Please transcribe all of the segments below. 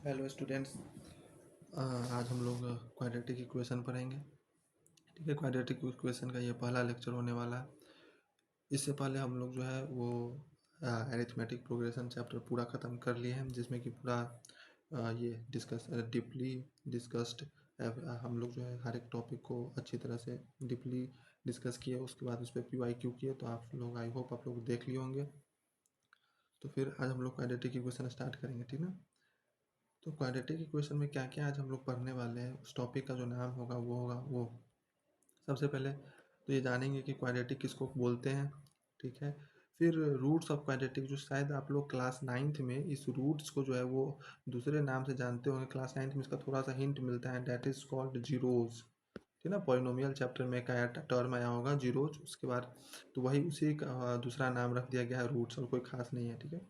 Hello students. आज हम लोग क्वाड्रेटिक इक्वेशन पढ़ेंगे। ठीक है, क्वाड्रेटिक इक्वेशन का ये पहला लेक्चर होने वाला है। इससे पहले हम लोग जो है वो अरिथमेटिक प्रोग्रेशन चैप्टर पूरा ख़त्म कर लिए हैं, जिसमें कि पूरा ये डीपली डिस्कस्ड हम लोग जो है हर एक टॉपिक को अच्छी तरह से डीपली डिस्कस किए। उसके बाद उस पर PYQ किए, तो आप लोग आई होप आप लोग देख लिए होंगे। तो फिर आज हम लोग क्वाड्रेटिक इक्वेशन स्टार्ट करेंगे, ठीक ना। तो क्वाड्रेटिक इक्वेशन में क्या क्या आज हम लोग पढ़ने वाले हैं, उस टॉपिक का जो नाम होगा वो सबसे पहले तो ये जानेंगे कि क्वाड्रेटिक किसको बोलते हैं। ठीक है, फिर रूट्स ऑफ क्वाड्रेटिक, जो शायद आप लोग क्लास 9th में इस रूट्स को जो है वो दूसरे नाम से जानते होंगे। क्लास 9th में इसका थोड़ा सा हिंट मिलता है, डैट इज कॉल्ड जीरोज। ठीक है ना, पॉलिनोमियल चैप्टर में एक आया टर्म आया होगा जीरोज, उसके बाद तो वही उसी का दूसरा नाम रख दिया गया है रूट्स, और कोई खास नहीं है। ठीक है,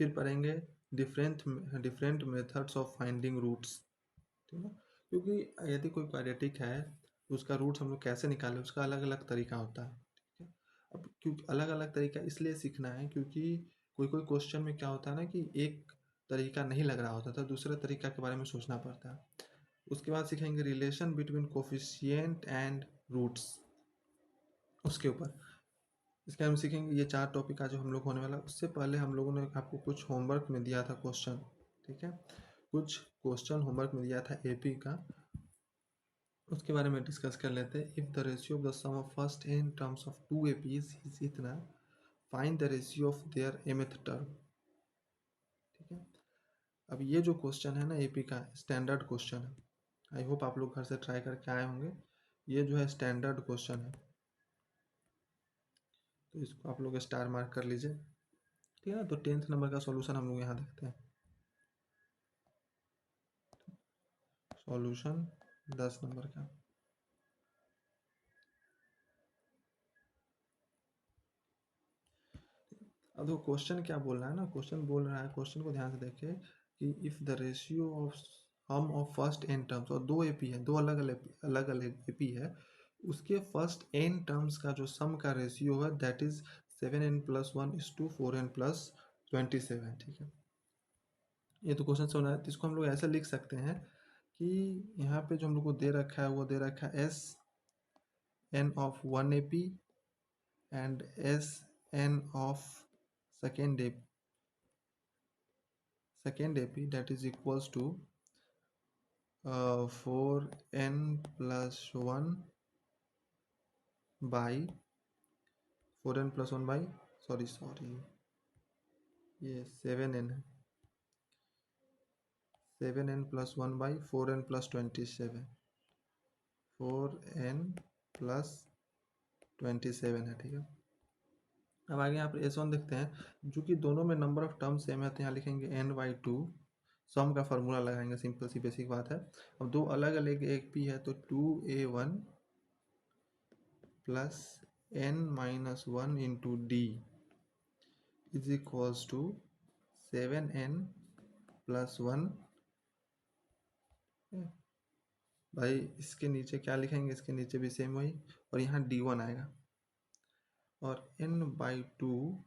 फिर पढ़ेंगे different different methods of finding roots. ठीक है, क्योंकि यदि कोई क्वाड्रेटिक है तो उसका रूट्स हम लोग कैसे निकालें, उसका अलग अलग तरीका होता है। ठीक है, अब क्योंकि अलग अलग तरीका इसलिए सीखना है क्योंकि कोई कोई क्वेश्चन में क्या होता है ना कि एक तरीका नहीं लग रहा होता, तो दूसरे तरीका के बारे में सोचना पड़ता है। उसके बाद सीखेंगे relation between coefficient and roots, उसके ऊपर इसके हम सीखेंगे। ये 4 टॉपिक आज हम लोग होने वाला। उससे पहले हम लोगों ने आपको कुछ होमवर्क में दिया था क्वेश्चन। ठीक है, कुछ क्वेश्चन होमवर्क में दिया था AP का, उसके बारे में डिस्कस कर लेते हैं। If the ratio of the sum of first n terms of 2 APs is इतना, find the ratio of their mth term. ठीक है, अब ये जो क्वेश्चन है ना AP का स्टैंडर्ड क्वेश्चन है। आई होप आप लोग घर से ट्राई करके आए होंगे। ये जो है स्टैंडर्ड क्वेश्चन है, तो इसको आप लोग स्टार मार्क कर लीजिए। ठीक है ना, तो 10th नंबर का सॉल्यूशन हम लोग यहाँ देखते हैं। सॉल्यूशन 10 नंबर का। अब देखो क्वेश्चन क्या बोल रहा है ना, क्वेश्चन बोल रहा है, क्वेश्चन को ध्यान से देखें कि if the ratio of sum of first n terms, और 2 AP है, दो अलग अलग AP है, उसके फर्स्ट n टर्म्स का जो सम का रेशियो है दैट इज 7n+1:4n+27। ठीक है, ये तो क्वेश्चन सुना है, तो इसको हम लोग ऐसे लिख सकते हैं कि यहाँ पे जो हम लोग को दे रखा है वो दे रखा है Sn of 1 AP and Sn of second AP that is equals to 4n+1 by 4n+1 by sorry ये 7n है, 7n+1 by 4n+27, 4n+27 है। ठीक है, अब आगे यहाँ पर S1 देखते हैं, जो कि दोनों में नंबर ऑफ टर्म सेम है, तो यहाँ लिखेंगे n/2। सम का फार्मूला लगाएंगे, सिंपल सी बेसिक बात है। अब दो अलग अलग एक भी है, तो 2a1 plus n-1 into d is equals to 7n+1 भाई इसके नीचे क्या लिखेंगे, इसके नीचे भी सेम वही, और यहाँ d1 आएगा, और n/2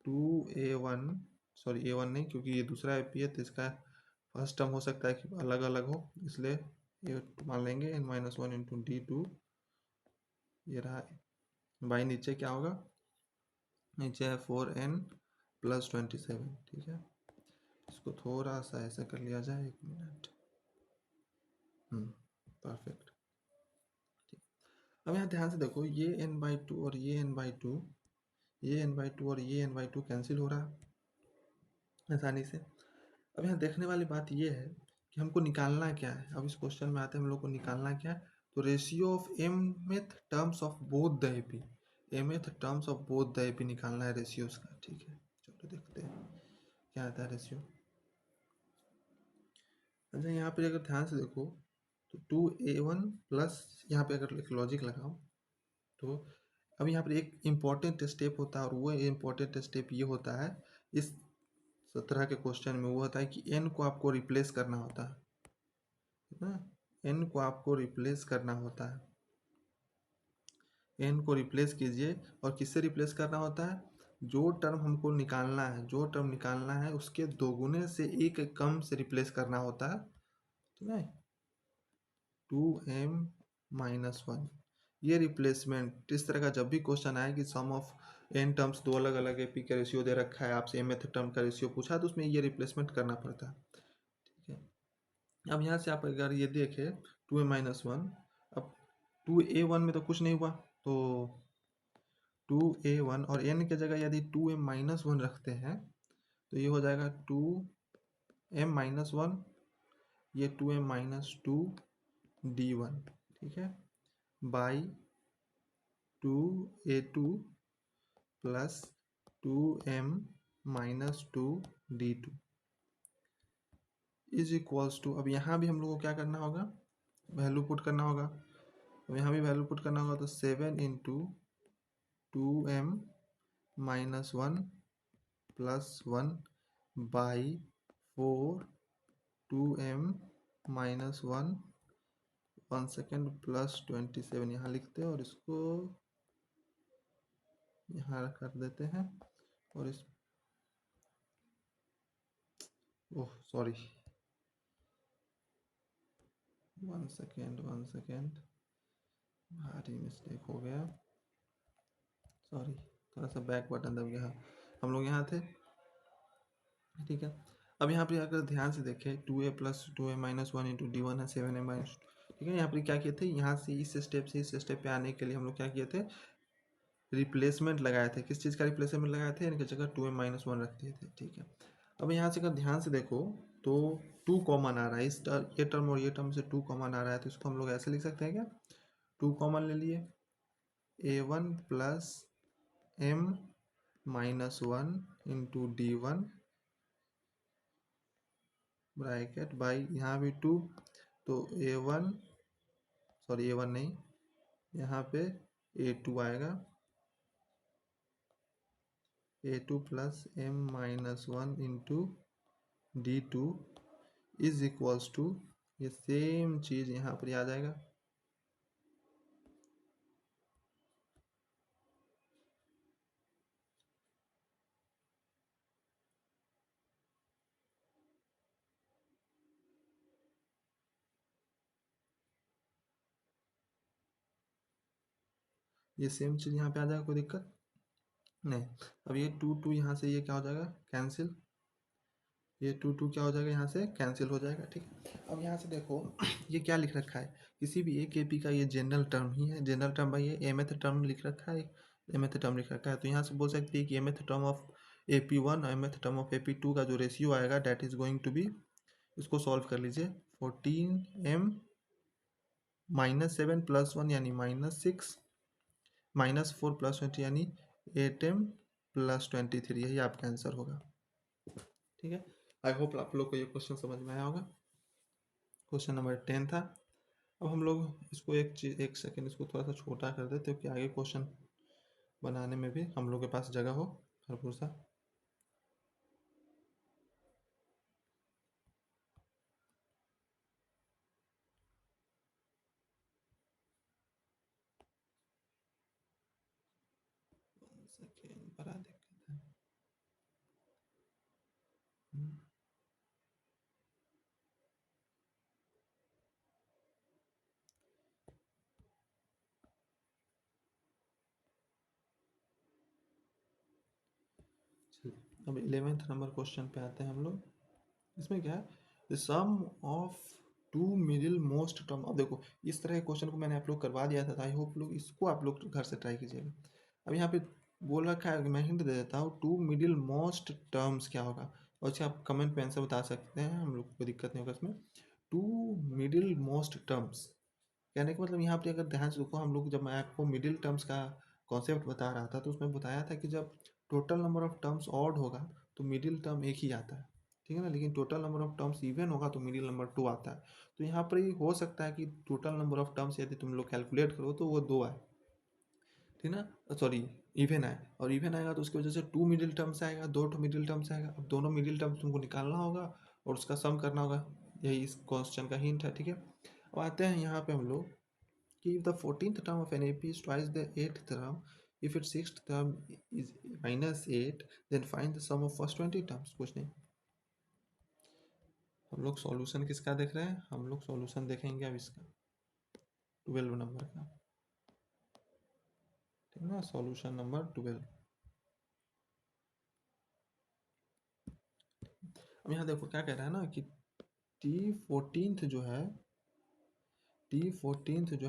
2a1 सॉरी a1 नहीं, क्योंकि ये दूसरा AP है तो इसका फर्स्ट टर्म हो सकता है कि अलग अलग हो, इसलिए ये मान लेंगे n-1 इंटू d2। ये रहा, बाई नीचे क्या होगा, नीचे है 4n+27। ठीक है, इसको थोड़ा सा ऐसा कर लिया जाए, 1 मिनट। परफेक्ट। अब यहाँ ध्यान से देखो, ये n/2 और ये n/2, ये n/2 और ये n/2 कैंसिल हो रहा है आसानी से। अब यहाँ देखने वाली बात ये है कि हमको निकालना क्या है। अब इस क्वेश्चन में आते हैं, हम लोग को निकालना क्या है, तो ratio of mth terms of both the AP, mth terms of both the AP निकालना है रेशियोज का। ठीक है, चलो देखते हैं क्या आता है रेशियो। अच्छा, यहाँ पे अगर ध्यान से देखो तो 2a1 प्लस, यहाँ पे अगर एक लॉजिक लगाओ तो अब यहाँ पर एक इम्पॉर्टेंट स्टेप होता है, और वो इम्पॉर्टेंट स्टेप ये होता है इस तरह के क्वेश्चन में, वो होता है कि n को आपको रिप्लेस करना होता है ना, n को आपको रिप्लेस करना होता है। n को रिप्लेस कीजिए, और किससे रिप्लेस करना होता है, जो टर्म हमको निकालना है, जो टर्म निकालना है उसके दोगुने से एक कम से रिप्लेस करना होता है, ठीक है। 2m-1 ये रिप्लेसमेंट, इस तरह का जब भी क्वेश्चन आए कि सम ऑफ n टर्म्स, दो अलग अलग एपी का रेशियो दे रखा है, आपसे mth टर्म का रेशियो पूछा तो उसमें ये रिप्लेसमेंट करना पड़ता है, ठीक है। अब यहाँ से आप अगर ये देखें 2m-1, अब 2a1 में तो कुछ नहीं हुआ, तो 2a1 और n की जगह यदि 2m-1 रखते हैं तो ये हो जाएगा 2m-1, ये 2m-2 d1, ठीक है, by 2a2 plus 2m-2 d2 is equals to, अब यहाँ भी हम लोग को क्या करना होगा, वैल्यू पुट करना होगा। अब यहाँ भी वैल्यू पुट करना होगा, तो 7 into 2m-1 plus 1 by 4 2m-1 1 second plus 27 यहाँ लिखते हैं और इसको यहाँ कर देते हैं, और इस ओह सॉरी, 1 सेकेंड भारी मिस्टेक हो गया, सॉरी, थोड़ा सा बैक बटन दब गया, हम लोग यहाँ थे, ठीक है। अब यहाँ पर अगर ध्यान से देखें 2a plus 2m-1 into d1 है 7m-, ठीक है। यहाँ पर क्या किए थे, यहाँ से इस स्टेप से इस स्टेप पे आने के लिए हम लोग क्या किए थे, रिप्लेसमेंट लगाए थे। किस चीज़ का रिप्लेसमेंट लगाए थे, इनकी जगह 2m-1 रख दिए थे, ठीक है। अब यहाँ से अगर ध्यान से देखो तो 2 कॉमन आ रहा है, ये टर्म और ये टर्म से 2 कॉमन आ रहा है, तो इसको हम लोग ऐसे लिख सकते हैं क्या, 2 कॉमन ले लिए, a1 plus m-1 into d1 bracket by यहाँ भी 2, तो a1 नहीं, यहाँ पे a2 आएगा, a2 plus m-1 into d2 is equals to, ये सेम चीज़ यहाँ पर आ जाएगा, ये सेम चीज़ यहाँ पे आ जाएगा, कोई दिक्कत नहीं। अब ये 2 यहाँ से ये क्या हो जाएगा, कैंसिल, ये 2 क्या हो जाएगा, यहाँ से कैंसिल हो जाएगा, ठीक है। अब यहाँ से देखो ये क्या लिख रखा है, किसी भी एक एपी का ये जनरल टर्म ही है, जनरल टर्म भाई ये mth टर्म लिख रखा है, mth टर्म लिख रखा है, तो यहाँ से बोल सकते हैं कि mth टर्म ऑफ AP1 और mth टर्म ऑफ AP2 का जो रेशियो आएगा that is going to be, इसको सॉल्व कर लीजिए, 14m-7 प्लस 1 यानी -6, -4 प्लस 20 यानी 8m प्लस 23, यही आपका आंसर होगा, ठीक है। आई होप आप लोग को ये क्वेश्चन समझ में आया होगा, क्वेश्चन नंबर 10 था। अब हम लोग इसको एक सेकेंड इसको थोड़ा सा छोटा कर देते हैं कि आगे क्वेश्चन बनाने में भी हम लोग के पास जगह हो भरपूर सा। सेकेंड बड़ा दिक्कत है, अब 11th नंबर क्वेश्चन पे आते हैं हम लोग। इसमें क्या है, the sum of 2 middle most term. अब देखो इस तरह के क्वेश्चन को मैंने आप लोग करवा दिया था, आई होप लोग इसको आप लोग घर से ट्राई कीजिएगा। अब यहाँ पे बोल रखा है, मैं हिंट दे देता हूँ, 2 मिडिल मोस्ट टर्म्स क्या होगा, और अच्छा आप कमेंट में आंसर बता सकते हैं, हम लोग को दिक्कत नहीं होगा इसमें। 2 मिडिल मोस्ट टर्म्स कहने का मतलब यहाँ पे अगर ध्यान से देखो, हम लोग जब मैं आपको मिडिल टर्म्स का कॉन्सेप्ट बता रहा था तो उसमें बताया था कि जब total number of terms odd होगा तो मिडिल टर्म एक ही आता है, ठीक है ना, लेकिन total number of terms even होगा तो मिडिल नंबर 2 आता है। तो यहाँ पर ये हो सकता है कि टोटल नंबर ऑफ टर्म्स यदि तुम लोग कैलकुलेट करो तो वो 2 आए, ठीक ना, सॉरी इवन आए, और इवन आएगा तो उसकी वजह से 2 मिडिल टर्म्स आएगा, 2 मिडिल टर्म्स आएगा। अब दोनों मिडिल टर्म्स तुमको निकालना होगा और उसका सम करना होगा, यही इस क्वेश्चन का हिंट है, ठीक है। अब आते हैं यहाँ पे हम लोग कि if the 14th term of an AP is twice the 8th term, If its sixth term is -8, then find the sum of first 20 terms. कुछ नहीं, हम लोग सॉल्यूशन किसका देख रहे हैं? हम लोग सॉल्यूशन देखेंगे अब इसका 12 नंबर का, ठीक ना, सॉल्यूशन नंबर 12। अब यहाँ देखो क्या कह रहा है ना कि T14th जो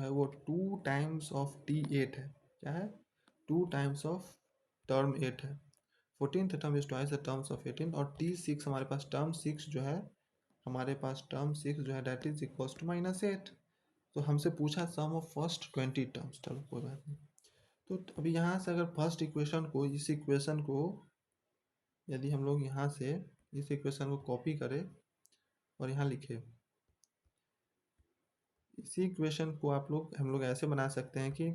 है वो 2 टाइम्स ऑफ T8 है। क्या है? 2 टाइम्स ऑफ टर्म 8 है। 14th term is twice the terms of 18, और T6 हमारे पास टर्म 6 जो है, डेट इज इक्वल टू -8। तो हमसे पूछा सम ऑफ फर्स्ट 20 टर्म्स। चलो कोई बात नहीं। तो अभी यहाँ से अगर फर्स्ट इक्वेशन को, इस इक्वेशन को यदि हम लोग यहाँ से इस इक्वेशन को कॉपी करें और यहाँ लिखे, इसी इक्वेशन को हम लोग ऐसे बना सकते हैं कि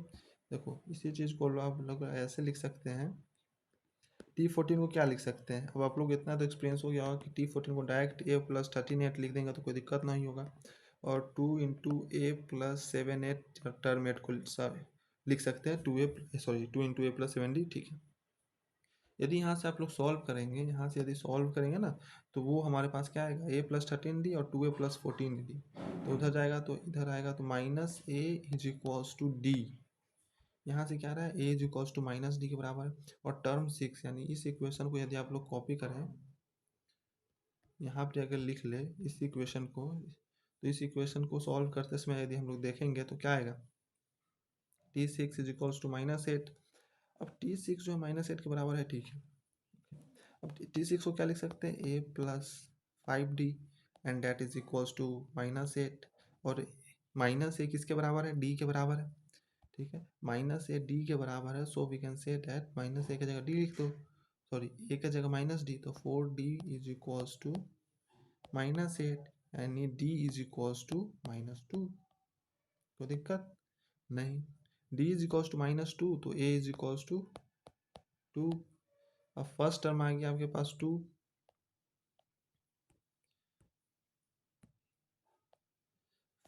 देखो, इसी चीज़ को आप लोग ऐसे लिख सकते हैं। T14 को क्या लिख सकते हैं? अब आप लोग इतना तो एक्सपीरियंस हो गया होगा कि T14 को डायरेक्ट a प्लस 13 लिख देंगे तो कोई दिक्कत नहीं होगा, और 2 इंटू ए प्लस 7 टर्म 8 को लिख सकते हैं 2 इंटू ए प्लस 7d। ठीक है, यदि यहाँ से आप लोग सॉल्व करेंगे, यहाँ से यदि सॉल्व करेंगे ना, तो वो हमारे पास क्या आएगा? a प्लस 13d और 2a प्लस 14d, तो उधर जाएगा तो इधर आएगा, तो minus a is equals to d. यहाँ से क्या रहा है? a is equals to minus d के बराबर है। और टर्म 6 यानी इस इक्वेशन को यदि आप लोग कॉपी करें, यहाँ पर अगर लिख ले इस इक्वेशन को, तो इस इक्वेशन को सॉल्व करते समय यदि हम लोग देखेंगे तो क्या आएगा? T6 is equals to -8। अब T6 जो है -8 के बराबर है, ठीक है। अब T6 को क्या लिख सकते हैं? a plus 5d and that is equals to -8, और -a किसके बराबर है? d के बराबर है, ठीक है। -a d के बराबर है, so we can say that -a की जगह d लिख दो, सॉरी a की जगह -d, तो 4d is equals to -8 and d is equals to -2। कोई दिक्कत नहीं। d इज इक्वल्स टू -2, तो a इज इक्वल्स टू 2। अब फर्स्ट टर्म आ गया आपके पास 2,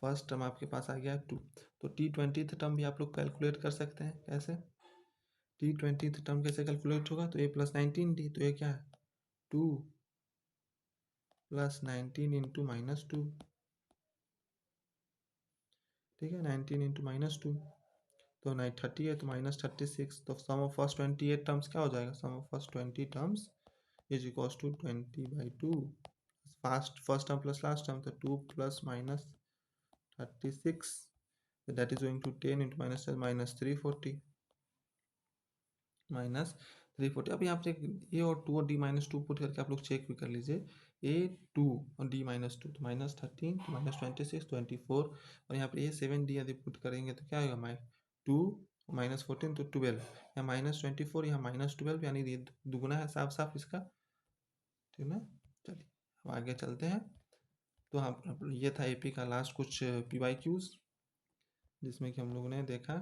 फर्स्ट टर्म आपके पास आ गया 2। तो T20th टर्म भी आप लोग कैलकुलेट कर सकते हैं। कैसे? T20th टर्म कैसे कैलकुलेट होगा? तो a प्लस 19d, तो ये क्या है? 2 प्लस 19 इंटू -2, ठीक है। 19 इंटू -2 तो 30 है, तो -36। तो सम ऑफ फर्स्ट 28 टर्म्स क्या हो जाएगा? Sum of first 20 terms is equals to 20/2। First term plus last term, तो 2 plus -36, that is going to 10 into -340, -340। अब यहाँ पे ए और 2 और d -2 पुट करके आप लोग चेक भी कर लीजिए। a2 और d -2, तो -13 तो -26 24, और यहाँ पे a7d यदि पुट करेंगे तो क्या होगा? 2 -14 तो 12, यहाँ -24, यहाँ -12, यानी ये दुगुना है साफ साफ इसका, ठीक ना। चलिए अब आगे चलते हैं। तो हाँ, ये था एपी का लास्ट कुछ PYQs, जिसमें कि हम लोगों ने देखा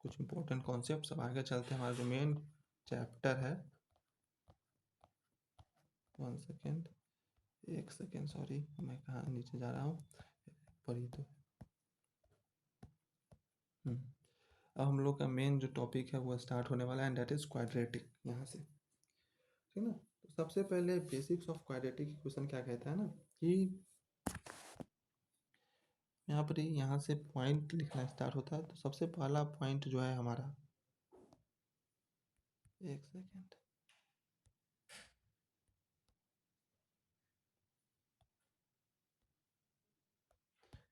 कुछ इंपॉर्टेंट कॉन्सेप्ट। अब आगे चलते हैं, हमारा जो मेन चैप्टर है। 1 सेकेंड, 1 सेकेंड, सॉरी, मैं कहाँ नीचे जा रहा हूँ, पर ही तो। अब हम लोग का मेन जो टॉपिक है वो स्टार्ट होने वाला है, एंड दैट इज क्वाड्रेटिक। यहाँ से, ठीक ना। तो सबसे पहले बेसिक्स ऑफ क्वाड्रेटिक इक्वेशन क्या कहता है ना, कि यहाँ पर यहाँ से पॉइंट लिखना स्टार्ट होता है। तो सबसे पहला पॉइंट जो है हमारा, 1 सेकेंड,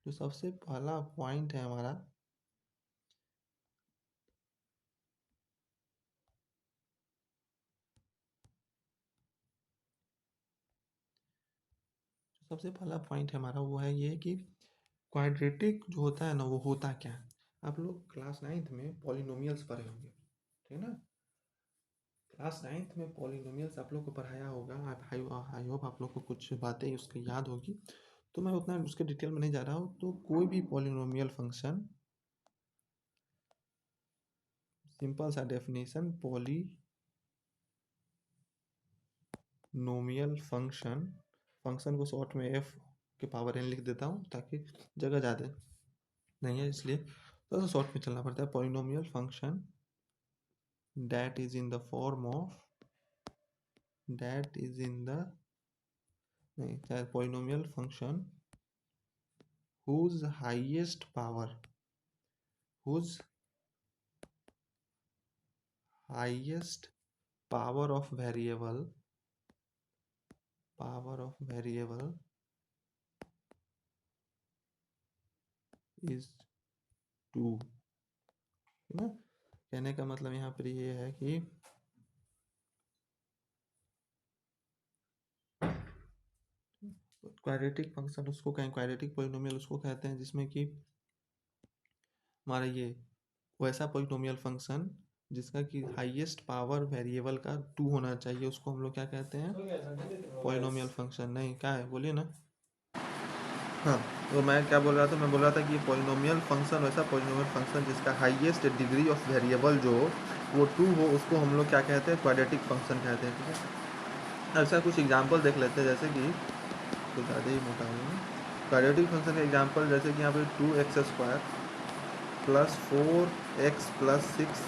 जो सबसे पहला पॉइंट है हमारा, सबसे पहला पॉइंट है हमारा, वो है ये कि क्वाड्रेटिक जो होता है ना, वो होता क्या है। आप लोग क्लास 9th में पॉलिनोमियल्स पढ़े होंगे, ठीक है ना। क्लास 9th में पॉलिनोमियल्स आप लोग को पढ़ाया होगा। आई होप आप लोग को कुछ बातें उसकी याद होगी, तो मैं उतना उसके डिटेल में नहीं जा रहा हूँ। तो कोई भी पॉलिनोमियल फंक्शन, सिंपल सा डेफिनेशन, पॉलिनोमियल फंक्शन को शॉर्ट में f के पावर n लिख देता हूँ ताकि जगह ज़्यादा नहीं है, इसलिए थोड़ा सा शॉर्ट में चलना पड़ता है। Polynomial function that is in the form of polynomial function whose highest power whose highest power of variable is 2, है ना। कहने का मतलब यहाँ पर ये है कि क्वाड्रेटिक फंक्शन उसको कहें, क्वाड्रेटिक पॉलिनोमियल उसको कहते हैं जिसमें कि हमारा ये वैसा पॉलिनोमियल फंक्शन जिसका कि हाईएस्ट पावर वेरिएबल का 2 होना चाहिए, उसको हम लोग क्या कहते हैं, पॉलिनोमियल फंक्शन। नहीं क्या है, बोलिए ना। हाँ, तो मैं क्या बोल रहा था, मैं बोल रहा था कि पॉलिनोमियल फंक्शन वैसा पॉलिनोमियल फंक्शन जिसका हाईएस्ट डिग्री ऑफ वेरिएबल जो वो 2 हो, उसको हम लोग क्या कहते हैं, क्वाड्रेटिक फंक्शन कहते हैं। ठीक है, ऐसा कुछ एग्जांपल देख लेते हैं, जैसे कि तो ज़्यादा ही मोटा हो क्वाड्रेटिक फंक्शन का एग्जांपल, जैसे कि यहाँ पे 2x² प्लस 4x प्लस 6,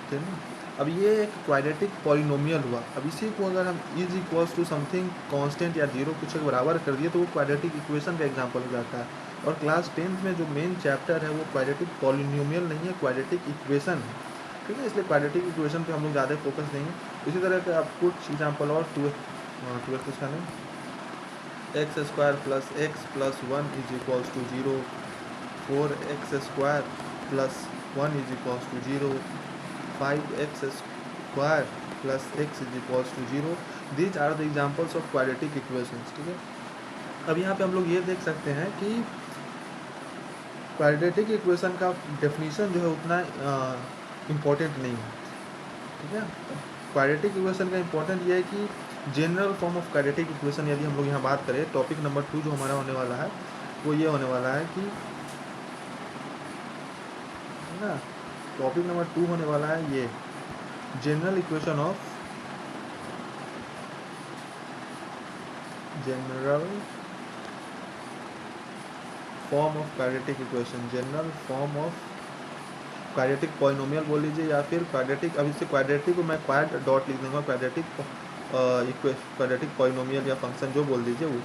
ठीक है। अब ये एक क्वाड्रेटिक पॉलिनोमियल हुआ। अब इसी को अगर हम is equals to something constant या जीरो कुछ के बराबर कर दिए तो वो क्वाड्रेटिक इक्वेशन का एग्जांपल हो जाता है। और क्लास 10th में जो मेन चैप्टर है वो क्वाड्रेटिक पॉलिनोमियल नहीं है, क्वाड्रेटिक इक्वेशन है। ठीक है, इसलिए क्वाड्रेटिक इक्वेशन पे हम लोग ज़्यादा फोकस देंगे। इसी तरह के आप कुछ एग्जाम्पल और 12 कुछ का नहीं, x² plus x plus 1 is equals to 0, 4x² plus 1 is equals to 0, 5x² plus x is equals to 0. These are the examples of quadratic equations. ठीक है, अब यहाँ पे हम लोग ये देख सकते हैं कि क्वाड्रेटिक इक्वेशन का डेफिनेशन जो है उतना इम्पोर्टेंट नहीं है। ठीक है, क्वाड्रेटिक इक्वेशन का इम्पोर्टेंट ये है कि general form of quadratic equation यदि हम लोग यहाँ बात करें, टॉपिक नंबर 2 जो हमारा होने वाला है वो ये होने वाला है कि, है ना, टॉपिक नंबर 2 होने वाला है ये general equation of general form of quadratic equation, general form of quadratic polynomial बोल लीजिए, या फिर क्वाड्रेटिक, अब इससे क्वाड्रेटिक को मैं क्वाड डॉट लिख दूंगा, क्वाड्रेटिक पॉलिनोमियल या फंक्शन जो बोल दीजिए वो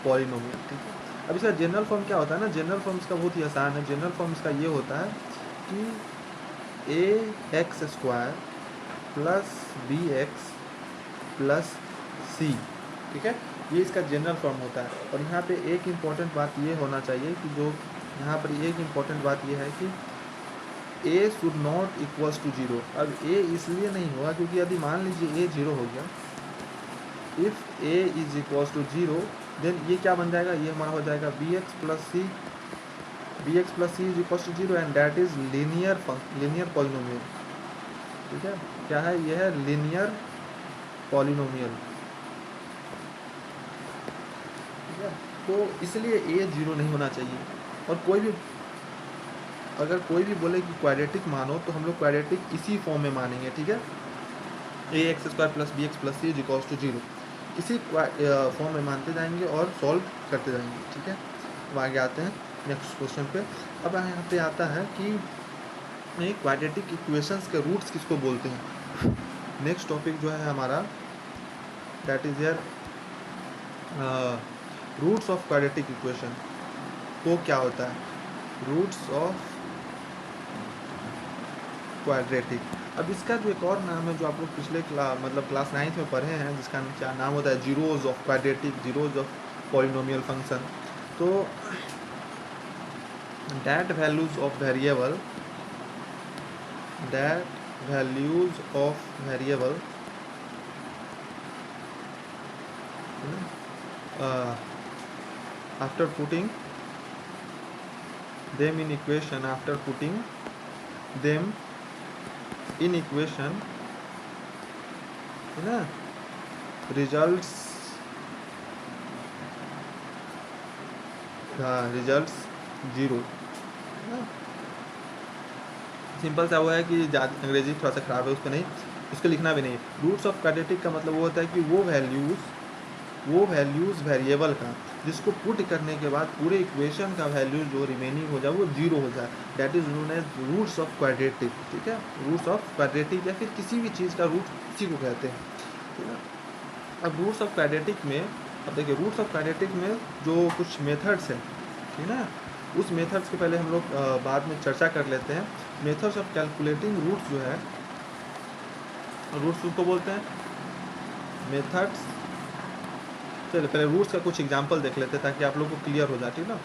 पॉलिनोमियल। ठीक है, अब इसका जनरल फॉर्म क्या होता है ना, जनरल फॉर्म इसका बहुत ही आसान है। जनरल फॉर्म इसका ये होता है कि ax² plus bx plus c, ठीक है, ये इसका जनरल फॉर्म होता है। और यहाँ पे एक इम्पॉर्टेंट बात ये होना चाहिए कि जो यहाँ पर एक इम्पॉर्टेंट बात ये है कि a should not equals to 0। अब a इसलिए नहीं होगा क्योंकि यदि मान लीजिए a 0 हो गया, if a is equals to 0 then ये क्या बन जाएगा, ये हमारा हो जाएगा bx plus c is equals to 0 and that is linear polynomial. ठीक है, क्या है, यह है लीनियर पॉलिनोमियल। ठीक है, तो इसलिए a 0 नहीं होना चाहिए। और अगर कोई भी बोले कि क्वाड्रेटिक मानो तो हम लोग क्वाड्रेटिक इसी फॉर्म में मानेंगे। ठीक है, ax² plus bx plus c is equals to 0, इसी फॉर्म में मानते जाएंगे और सॉल्व करते जाएंगे। ठीक है, अब आगे आते हैं नेक्स्ट क्वेश्चन पे। अब यहाँ पे आता है कि क्वाड्रेटिक इक्वेशंस के रूट्स किसको बोलते हैं। नेक्स्ट टॉपिक जो है हमारा that is your roots of quadratic equation. वो क्या होता है, रूट्स ऑफ क्वाड्रेटिक। अब इसका जो एक और नाम है जो आप लोग पिछले क्लास 9th में पढ़े हैं, जिसका क्या नाम होता है, zeros of quadratic, zeros of polynomial function. तो that values of variable after putting them in equation, है ना, results 0। सिंपल सा वो है कि अंग्रेजी थोड़ा सा खराब है, उस पर नहीं, उसको लिखना भी नहीं। रूट्स ऑफ क्वाड्रेटिक का मतलब वो होता है कि वो वैल्यूज़ वेरिएबल का जिसको पुट करने के बाद पूरे इक्वेशन का वैल्यू जो रिमेनिंग हो जाए वो 0 हो जाए, that is known as roots of quadratic. ठीक है, रूट्स ऑफ क्वाड्रेटिक या फिर किसी भी चीज़ का रूट इसी को कहते हैं। ठीक है, अब रूट्स ऑफ क्वाड्रेटिक में, अब देखिए रूट्स ऑफ क्वाड्रेटिक में जो कुछ मेथड्स हैं, ठीक है ना, उस मेथड्स के पहले हम लोग बाद में चर्चा कर लेते हैं। मेथड्स ऑफ कैलकुलेटिंग रूट्स जो है, रूट्स उसको बोलते हैं मेथड्स। चलिए पहले रूट्स का कुछ एग्जांपल देख लेते हैं ताकि आप लोग को क्लियर हो जाए, ठीक ना,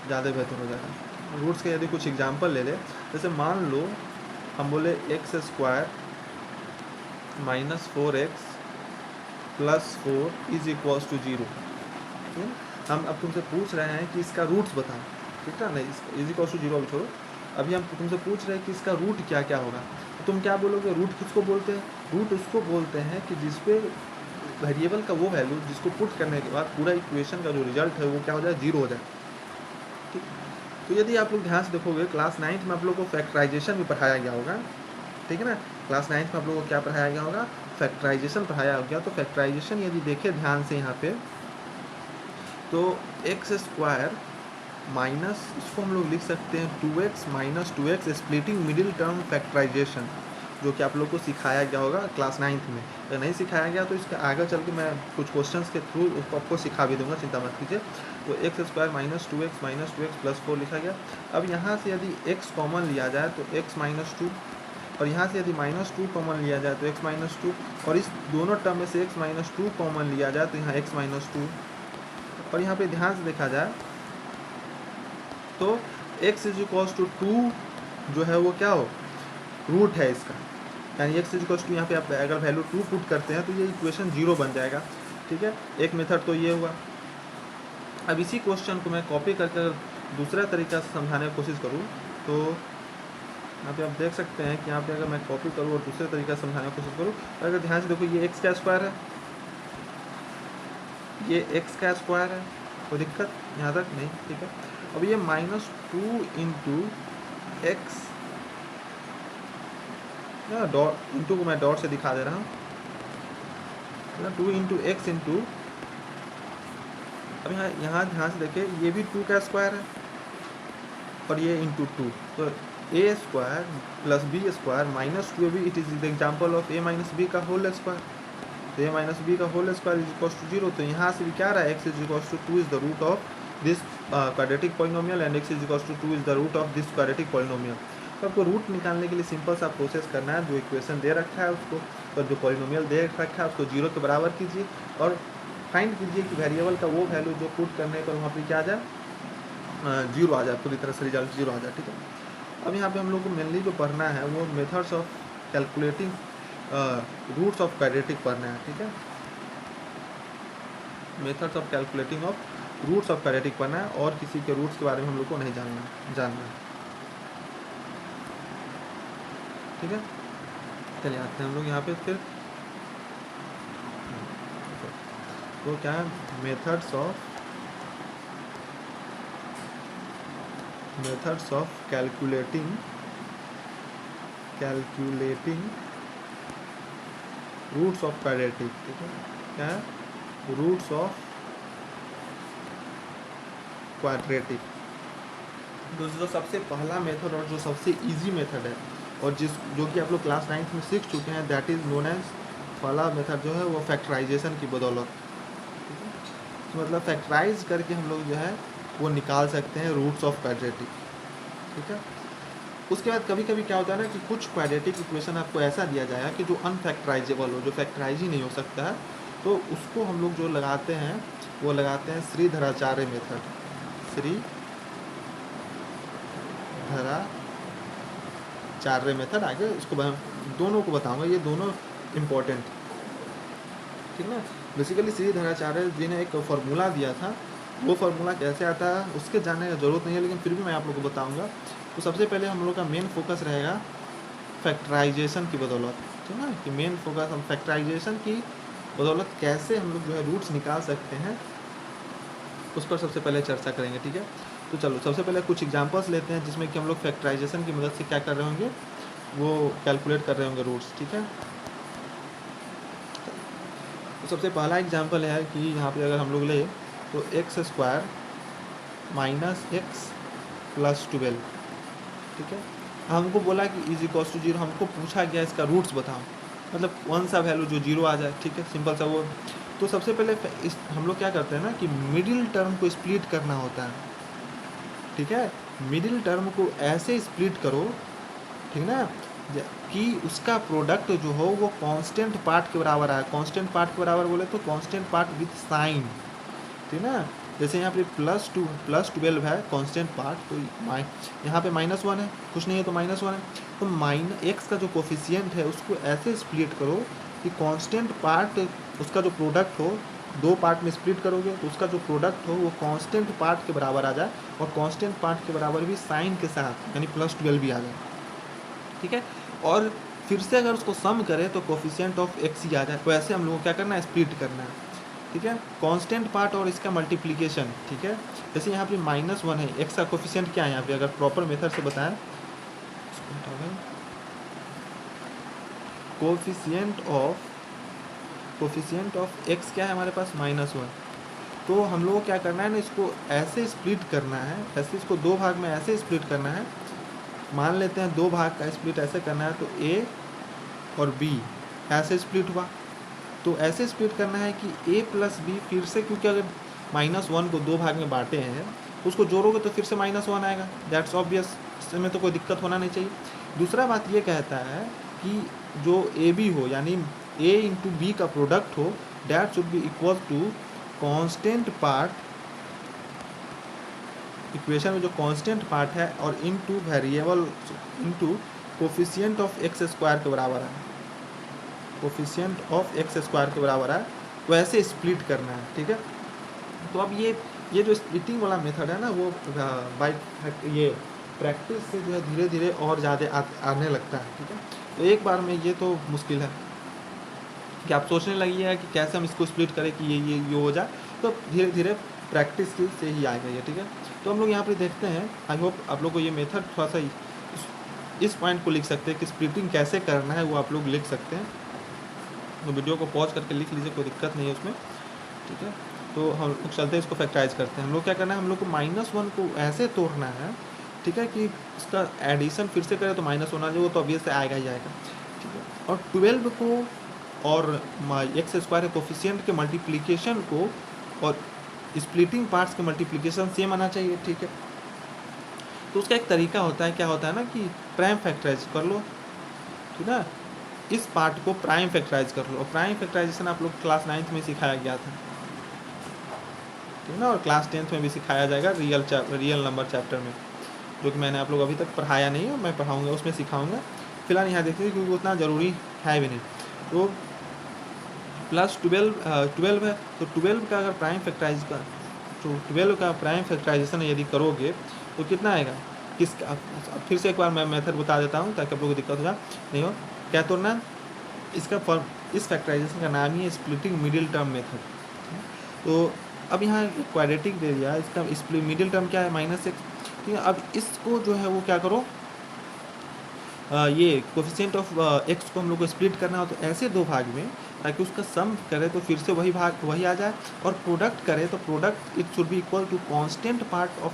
ज़्यादा बेहतर हो जाएगा। रूट्स के यदि कुछ एग्जांपल ले ले, जैसे मान लो हम बोले x square minus 4x plus 4 is equals to 0। ठीक है, हम अब तुमसे पूछ रहे हैं कि इसका रूट्स बताओ, ठीक है, नहीं इज इक्वल्स टू 0 अभी छोड़ो, अभी हम तुमसे पूछ रहे हैं कि इसका रूट क्या क्या होगा, तो तुम क्या बोलोगे? रूट किसको बोलते हैं? रूट उसको बोलते हैं कि जिसपे वेरिएबल का वो वैल्यू जिसको पुट करने के बाद पूरा इक्वेशन का जो रिजल्ट है वो क्या हो जाए? 0 हो जाए। ठीक, तो यदि आप लोग ध्यान से देखोगे क्लास 9th में आप लोग को फैक्टराइजेशन भी पढ़ाया गया होगा, ठीक है ना, क्लास 9th में आप लोगों को क्या पढ़ाया गया होगा? फैक्टराइजेशन पढ़ाया गया। तो फैक्टराइजेशन यदि देखें ध्यान से यहाँ पे, तो एक्स स्क्वायर माइनस, इसको हम लोग लिख सकते हैं 2x minus 2x splitting middle term factorization, जो कि आप लोग को सिखाया गया होगा क्लास 9th में। अगर नहीं सिखाया गया तो इसके आगे चल के मैं कुछ क्वेश्चंस के थ्रू उसको आपको सिखा भी दूंगा, चिंता मत कीजिए। तो x square minus 2x plus 4 लिखा गया। अब यहाँ से यदि x कॉमन लिया जाए तो x माइनस 2, और यहाँ से यदि माइनस 2 कॉमन लिया जाए तो x माइनस 2, और इस दोनों टर्म में से x माइनस 2 कॉमन लिया जाए तो यहाँ x माइनस 2, और यहाँ पे ध्यान से देखा जाए तो x इज इक्वल्स टू 2 जो है वो क्या हो? रूट है इसका, यानी x इज इक्वल्स टू, यहाँ पे आप अगर वैल्यू 2 पुट करते हैं तो ये इक्वेशन 0 बन जाएगा। ठीक है, एक मेथड तो ये हुआ। अब इसी क्वेश्चन को मैं कॉपी करके दूसरा तरीका से समझाने की कोशिश करूँ तो यहाँ पे आप देख सकते हैं कि यहाँ पे अगर मैं कॉपी करूँ और दूसरे तरीका से समझाने की कोशिश करूँ, अगर ध्यान से देखो ये x का स्क्वायर है, ये x का स्क्वायर है, कोई दिक्कत यहाँ तक नहीं? ठीक है, अब ये minus 2 into x, dot into को मैं डॉट से दिखा दे रहा हूँ, 2 इंटू एक्स इंटू, अब यहाँ ध्यान से देखिए ये भी 2 का स्क्वायर है और ये इंटू 2, तो a square plus b square minus 2 भी, it is the example of a minus b का होल स्क्वायर, तो ए माइनस बी का whole square is equals to 0। तो यहाँ से भी क्या रहा है? X is equals to 2 is the root of this quadratic polynomial and x is equals to 2 is the root of this quadratic polynomial. तो आपको रूट निकालने के लिए सिंपल सा प्रोसेस करना है, जो इक्वेशन दे रखा है उसको, और जो पॉलिनोमियल दे रखा है उसको 0 के बराबर कीजिए और फाइंड कीजिए कि वेरिएबल का वो वैल्यू जो पुट करने पर वहाँ पर क्या आ जाए? 0 आ जाए, पूरी तरह से रिजल्ट 0 आ जाए। ठीक है, अब यहाँ पे हम लोग को मेनली जो पढ़ना है वो methods of calculating roots of quadratic पढ़ना है। ठीक है, methods of calculating of roots of quadratic पढ़ना है, और किसी के रूट्स के बारे में हम लोग को नहीं जानना है। ठीक है, चलिए आते हैं हम लोग यहाँ पे फिर, तो क्या है? Methods of calculating roots of quadratic. ठीक है, क्या है? Roots of quadratic. जो सबसे पहला मेथड और जो सबसे इजी मेथड है, और जो कि आप लोग क्लास 9th में सीख चुके हैं, दैट इज नोन एज, पहला मेथड जो है वो फैक्टराइजेशन की बदौलत, तो मतलब फैक्टराइज करके हम लोग जो है वो निकाल सकते हैं रूट्स ऑफ क्वाड्रेटिक। ठीक है, उसके बाद कभी कभी क्या होता है ना कि कुछ क्वाड्रेटिक इक्वेशन आपको ऐसा दिया जाएगा कि जो अनफैक्टराइजेबल हो, जो फैक्टराइज ही नहीं हो सकता है, तो उसको हम लोग जो लगाते हैं वो लगाते हैं श्रीधराचार्य मेथड। श्रीधराचार्य मेथड, आगे इसको दोनों को बताऊंगा, ये दोनों इम्पोर्टेंट। ठीक ना, बेसिकली श्रीधराचार्य जी ने एक फार्मूला दिया था, वो फार्मूला कैसे आता है उसके जानने की ज़रूरत नहीं है, लेकिन फिर भी मैं आप लोग को बताऊंगा। तो सबसे पहले हम लोग का मेन फोकस रहेगा फैक्टराइजेशन की बदौलत, ठीक है ना, कि मेन फोकस हम फैक्टराइजेशन की बदौलत कैसे हम लोग जो है रूट्स निकाल सकते हैं, उस पर सबसे पहले चर्चा करेंगे। ठीक है, तो चलो सबसे पहले कुछ एग्जांपल्स लेते हैं जिसमें कि हम लोग फैक्टराइजेशन की मदद से क्या कर रहे होंगे, वो कैलकुलेट कर रहे होंगे रूट्स। ठीक है, तो सबसे पहला एग्जांपल है कि यहाँ पे अगर हम लोग ले तो x square minus x plus 12, ठीक है। हमको बोला कि इज इक्वल्स टू 0, हमको पूछा गया इसका रूट्स बताओ, मतलब कौन सा वैल्यू जो 0 आ जाए, ठीक है, सिंपल सा वो। तो सबसे पहले इस हम लोग क्या करते हैं ना कि मिडिल टर्म को स्प्लिट करना होता है, ठीक है। मिडिल टर्म को ऐसे स्प्लिट करो, ठीक ना, कि उसका प्रोडक्ट जो हो वो कांस्टेंट पार्ट के बराबर आए। कांस्टेंट पार्ट के बराबर बोले तो कांस्टेंट पार्ट विथ साइन, ठीक ना। जैसे यहाँ पे +12 है कांस्टेंट पार्ट, तो यहाँ पे -1 है, कुछ नहीं है तो -1 है, तो एक्स का जो कोफिशिएंट है उसको ऐसे स्प्लिट करो कि कांस्टेंट पार्ट उसका जो प्रोडक्ट हो, दो पार्ट में स्प्लिट करोगे तो उसका जो प्रोडक्ट हो वो कांस्टेंट पार्ट के बराबर आ जाए, और कांस्टेंट पार्ट के बराबर भी साइन के साथ, यानी +12 भी आ जाए, ठीक है। और फिर से अगर उसको सम करें तो कोफिशिएंट ऑफ एक्स ही आ जाए। तो ऐसे हम लोगों को क्या करना है, स्प्लिट करना है, ठीक है, कांस्टेंट पार्ट और इसका मल्टीप्लिकेशन, ठीक है। जैसे यहाँ पे -1 है, एक्स का कोफिशिएंट क्या है यहाँ पे, अगर प्रॉपर मेथड से बताएं, कोफिशिएंट ऑफ एक्स क्या है हमारे पास, -1। तो हम लोगों को क्या करना है ना, इसको ऐसे स्प्लिट करना है, ऐसे इसको दो भाग में ऐसे स्प्लिट करना है। मान लेते हैं दो भाग का स्प्लिट ऐसे करना है, तो ए और बी ऐसे स्प्लिट हुआ, तो ऐसे स्प्लिट करना है कि a प्लस बी, फिर से क्योंकि अगर -1 को दो भाग में बांटे हैं तो उसको जोड़ोगे तो फिर से -1 आएगा, दैट्स ऑब्वियस, इसमें तो कोई दिक्कत होना नहीं चाहिए। दूसरा बात ये कहता है कि जो ए बी हो, यानी a इंटू बी का प्रोडक्ट हो, that should be equal to constant part, equation में जो कांस्टेंट पार्ट है, और into variable, into coefficient of x square के बराबर है, कोफिशिएंट ऑफ एक्स स्क्वायर के बराबर है। तो ऐसे स्प्लिट करना है, ठीक है। तो अब ये जो स्प्लिटिंग वाला मेथड है ना, वो बाय ये प्रैक्टिस से जो है धीरे धीरे और ज़्यादा आने लगता है, ठीक है। तो एक बार में ये तो मुश्किल है कि आप सोचने लगिएगा कि कैसे हम इसको स्प्लिट करें कि ये हो जाए, तो धीरे धीरे प्रैक्टिस से ही आएगा ये, ठीक है। तो हम लोग यहाँ पे देखते हैं, आई होप आप लोग को ये मेथड थोड़ा सा इस पॉइंट को लिख सकते हैं कि स्प्लिटिंग कैसे करना है, वो आप लोग लिख सकते हैं। तो वीडियो को पॉज करके लिख लीजिए, कोई दिक्कत नहीं है उसमें, ठीक है। तो हम लोग चलते हैं, इसको फैक्टराइज करते हैं। हम लोग क्या करना है, हम लोग को -1 को ऐसे तोड़ना है, ठीक है, कि इसका एडिशन फिर से करें तो -1 आ जाए, वो तो ऑब्वियस से आएगा ही आएगा, ठीक है। और 12 को और एक्स स्क्वायर के कोफिशिएंट के मल्टीप्लिकेशन को और स्प्लिटिंग पार्ट्स के मल्टीप्लिकेशन सेम आना चाहिए, ठीक है। तो उसका एक तरीका होता है, क्या होता है ना कि प्राइम फैक्टराइज कर लो, ठीक है, इस पार्ट को प्राइम फैक्टराइज कर लो। और प्राइम फैक्टराइजेशन आप लोग क्लास 9th में सिखाया गया था, ठीक है ना, और क्लास 10th में भी सिखाया जाएगा रियल नंबर चैप्टर में, जो कि मैंने आप लोग अभी तक पढ़ाया नहीं है, मैं पढ़ाऊँगा, उसमें सिखाऊँगा। फिलहाल यहाँ देखिए क्योंकि उतना ज़रूरी है भी नहीं। तो +12 है, तो 12 का अगर प्राइम फैक्टराइज का, तो 12 का प्राइम फैक्टराइजेशन यदि करोगे तो कितना आएगा, किसका, फिर से एक बार मैं मेथड बता देता हूँ ताकि आप लोगों को दिक्कत हो जाए नहीं हो। क्या तोड़ना, इसका फॉर्म, इस फैक्टराइजेशन का नाम ही है स्प्लिटिंग मिडिल टर्म मेथड। तो अब यहाँ क्वाड्रेटिक दे दिया, इसका मिडिल टर्म क्या है, -x, ठीक है। अब इसको जो है वो क्या करो, ये कोफिशिएंट ऑफ एक्स को हम लोग को स्प्लिट करना हो तो ऐसे दो भाग में, ताकि उसका सम करे तो फिर से वही भाग वही आ जाए, और प्रोडक्ट करे तो product it should be equal to constant part of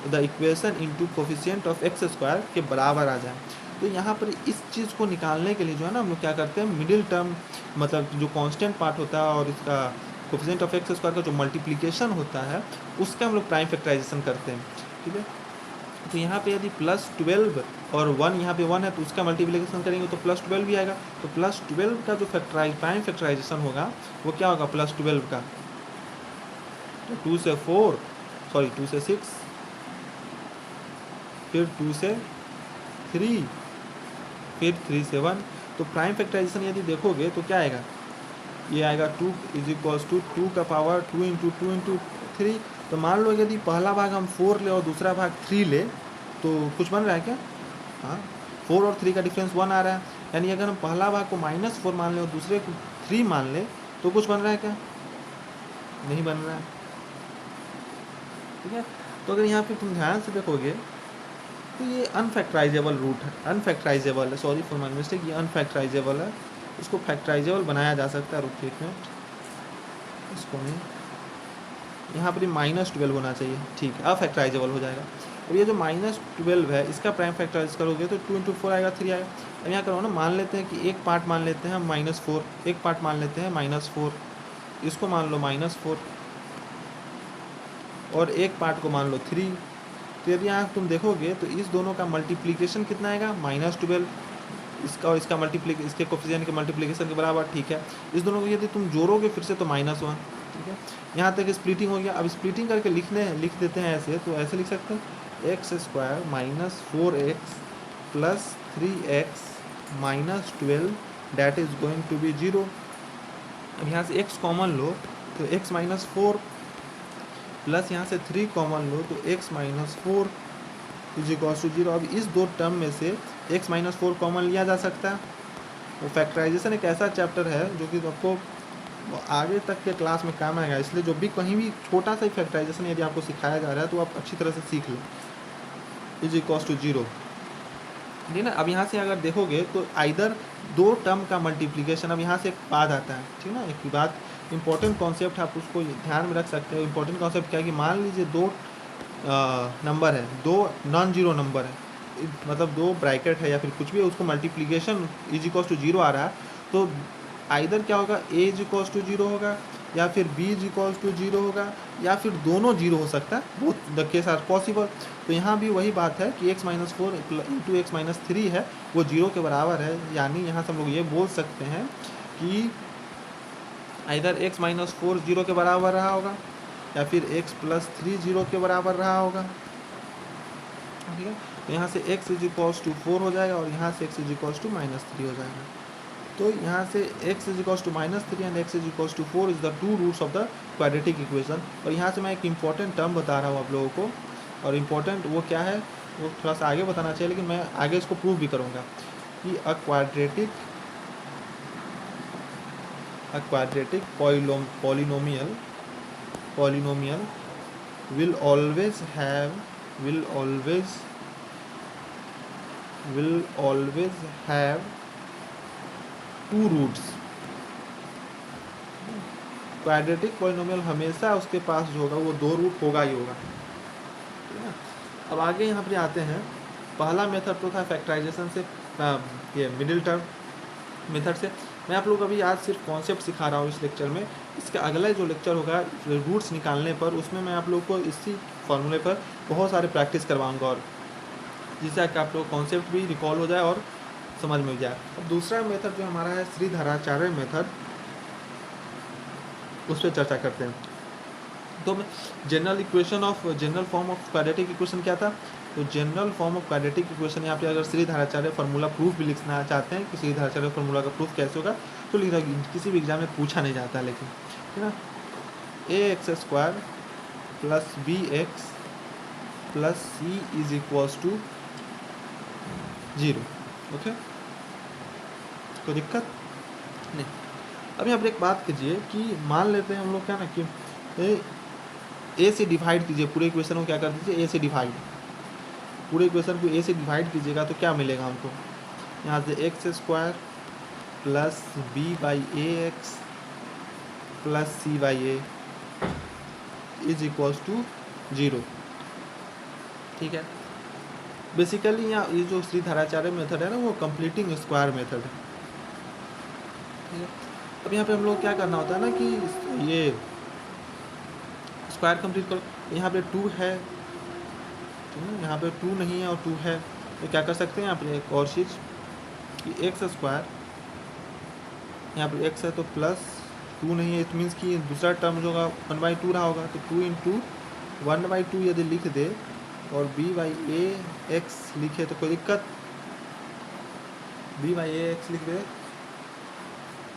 the equation into coefficient of x square के बराबर आ जाए। तो यहाँ पर इस चीज़ को निकालने के लिए जो है ना, हम लोग क्या करते हैं, मिडिल टर्म, मतलब जो कांस्टेंट पार्ट होता है और इसका कोफिशिएंट ऑफ एक्स स्क्वायर का जो मल्टीप्लिकेशन होता है, उसका हम लोग प्राइम फैक्टराइजेशन करते हैं, ठीक है। तो यहाँ पे यदि +12 और 1, यहाँ पे 1 है तो उसका मल्टीप्लिकेशन करेंगे तो +12 भी आएगा। तो +12 का जो प्राइम फैक्टराइजेशन होगा वो क्या होगा, +12 का, तो 2 से 6, फिर 2 से 3, फिर 3 से 1। तो प्राइम फैक्टराइजेशन यदि देखोगे तो क्या आएगा, ये आएगा 2 = 2 का पावर 2 × 2 × 3। तो मान लो यदि पहला भाग हम 4 ले और दूसरा भाग 3 ले, तो कुछ बन रहा है क्या, हाँ, 4 और 3 का डिफरेंस 1 आ रहा है, यानी अगर हम पहला भाग को -4 मान ले और दूसरे को 3 मान ले तो कुछ बन रहा है क्या, नहीं बन रहा है, ठीक है। तो अगर यहाँ पे तुम ध्यान से देखोगे तो ये अनफैक्टराइजेबल रूट है, अनफैक्टराइजेबल है, सॉरी फॉर माय मिस्टेक, ये अनफैक्टराइजेबल है। इसको फैक्टराइजेबल बनाया जा सकता है, रुकिए एक मिनट, इसको नहीं, यहाँ पर -12 होना चाहिए, ठीक है, अब फैक्टराइजेबल हो जाएगा। अब ये जो -12 है इसका प्राइम फैक्टराइज करोगे तो 2 × 4 आएगा, 3 आएगा। अब यहाँ करो ना, मान लेते हैं कि एक पार्ट मान लेते हैं -4, एक पार्ट मान लेते हैं -4, इसको मान लो -4 और एक पार्ट को मान लो 3। तो यदि यहाँ तुम देखोगे तो इस दोनों का मल्टीप्लिकेशन कितना आएगा, -12, इसका और इसका इसके कोफिशिएंट के मल्टीप्लिकेशन के बराबर, ठीक है। इस दोनों को यदि तुम जोड़ोगे फिर से तो -1, ठीक है। यहाँ तक स्प्लिटिंग हो गया। अब स्प्लिटिंग करके लिख देते हैं ऐसे, तो ऐसे लिख सकते हैं x² - 4x + 3x - 12 that is going to be 0। अब यहाँ से x कॉमन लो तो x - 4 प्लस यहाँ से 3 कॉमन लो तो x - 4 = 0। अब इस दो टर्म में से x - 4 कॉमन लिया जा सकता है। वो फैक्टराइजेशन एक ऐसा चैप्टर है जो कि आपको आगे तक के क्लास में काम आएगा, इसलिए जो भी कहीं भी छोटा सा फैक्टराइजेशन यदि आपको सिखाया जा रहा है तो आप अच्छी तरह से सीख लो। = 0, ठीक है ना। अब यहाँ से अगर देखोगे तो आइदर दो टर्म का मल्टीप्लिकेशन, अब यहाँ से एक बात आता है, ठीक है ना, एक बात इंपॉर्टेंट कॉन्सेप्ट आप उसको ध्यान में रख सकते हो। इंपॉर्टेंट कॉन्सेप्ट क्या है कि मान लीजिए दो नंबर है, दो नॉन जीरो नंबर है, मतलब दो ब्रैकेट है या फिर कुछ भी है, उसको मल्टीप्लिकेशन = 0 आ रहा है, तो आइदर क्या होगा, a = 0 होगा या फिर b = 0 होगा या फिर दोनों 0 हो सकता है, both the case are possible. तो यहाँ भी वही बात है कि x - 4 × x - 3 है वो 0 के बराबर है, यानी यहाँ से हम लोग ये बोल सकते हैं कि आइदर x - 4 0 के बराबर रहा होगा या फिर x + 3 0 के बराबर रहा होगा, ठीक है। तो यहाँ से x = 4 हो जाएगा और यहाँ से x = -3 हो जाएगा। तो यहाँ से x = -3 and x = 4 is the two roots of the quadratic equation. और यहाँ से मैं एक इम्पॉर्टेंट टर्म बता रहा हूँ आप लोगों को, और इम्पॉर्टेंट वो क्या है वो थोड़ा सा आगे बताना चाहिए, लेकिन मैं आगे इसको प्रूव भी करूँगा कि a quadratic polynomial will always have two roots. Quadratic polynomial हमेशा उसके पास जो होगा वो दो रूट होगा ही होगा, ठीक है। अब आगे यहाँ पर आते हैं, पहला मेथड तो था फैक्टराइजेशन से, ये मिडिल टर्म मेथड से। मैं आप लोग अभी आज सिर्फ कॉन्सेप्ट सिखा रहा हूँ इस लेक्चर में। इसका अगला जो लेक्चर होगा रूट्स निकालने पर, उसमें मैं आप लोग को इसी फॉर्मूले पर बहुत सारे प्रैक्टिस करवाऊँगा, और जिससे कि आप लोग कॉन्सेप्ट भी रिकॉल हो जाए और समझ में जाए। अब दूसरा मेथड जो हमारा है श्रीधराचार्य मेथड, उस पर चर्चा करते हैं। तो general form of quadratic equation क्या था, तो general form of quadratic equation यहाँ पे अगर श्रीधराचार्य फार्मूला प्रूफ भी लिखना चाहते हैं कि श्रीधराचार्य फार्मूला का प्रूफ कैसे होगा, तो लिखा किसी भी एग्जाम में पूछा नहीं जाता, लेकिन है ना, ax² + bx + c = 0। ओके, कोई दिक्कत नहीं। अब यहाँ पर एक बात कीजिए कि मान लेते हैं हम लोग क्या ना कि ए से डिवाइड कीजिए पूरे इक्वेशन को, क्या कर दीजिए, ए से डिवाइड, पूरे इक्वेशन को ए से डिवाइड कीजिएगा तो क्या मिलेगा हमको, यहाँ से x² + b/ax + c/a = 0, ठीक है। बेसिकली यहाँ ये जो श्रीधराचार्य मेथड है ना, वो कंप्लीटिंग स्क्वायर मेथड है, ठीक है। अब यहाँ पे हम लोग क्या करना होता है ना कि ये स्क्वायर कंप्लीट करो। यहाँ पे 2 है, ठीक है, यहाँ पे 2 नहीं है और 2 है, तो क्या कर सकते हैं यहाँ पे एक और चीज़ कि x², यहाँ पे x है तो प्लस 2 नहीं है, इट मीन्स कि दूसरा टर्म जो होगा 1/2 रहा होगा, तो 2 × 1/2 यदि लिख दे और b/ax लिखे तो कोई दिक्कत, b/ax लिख दे,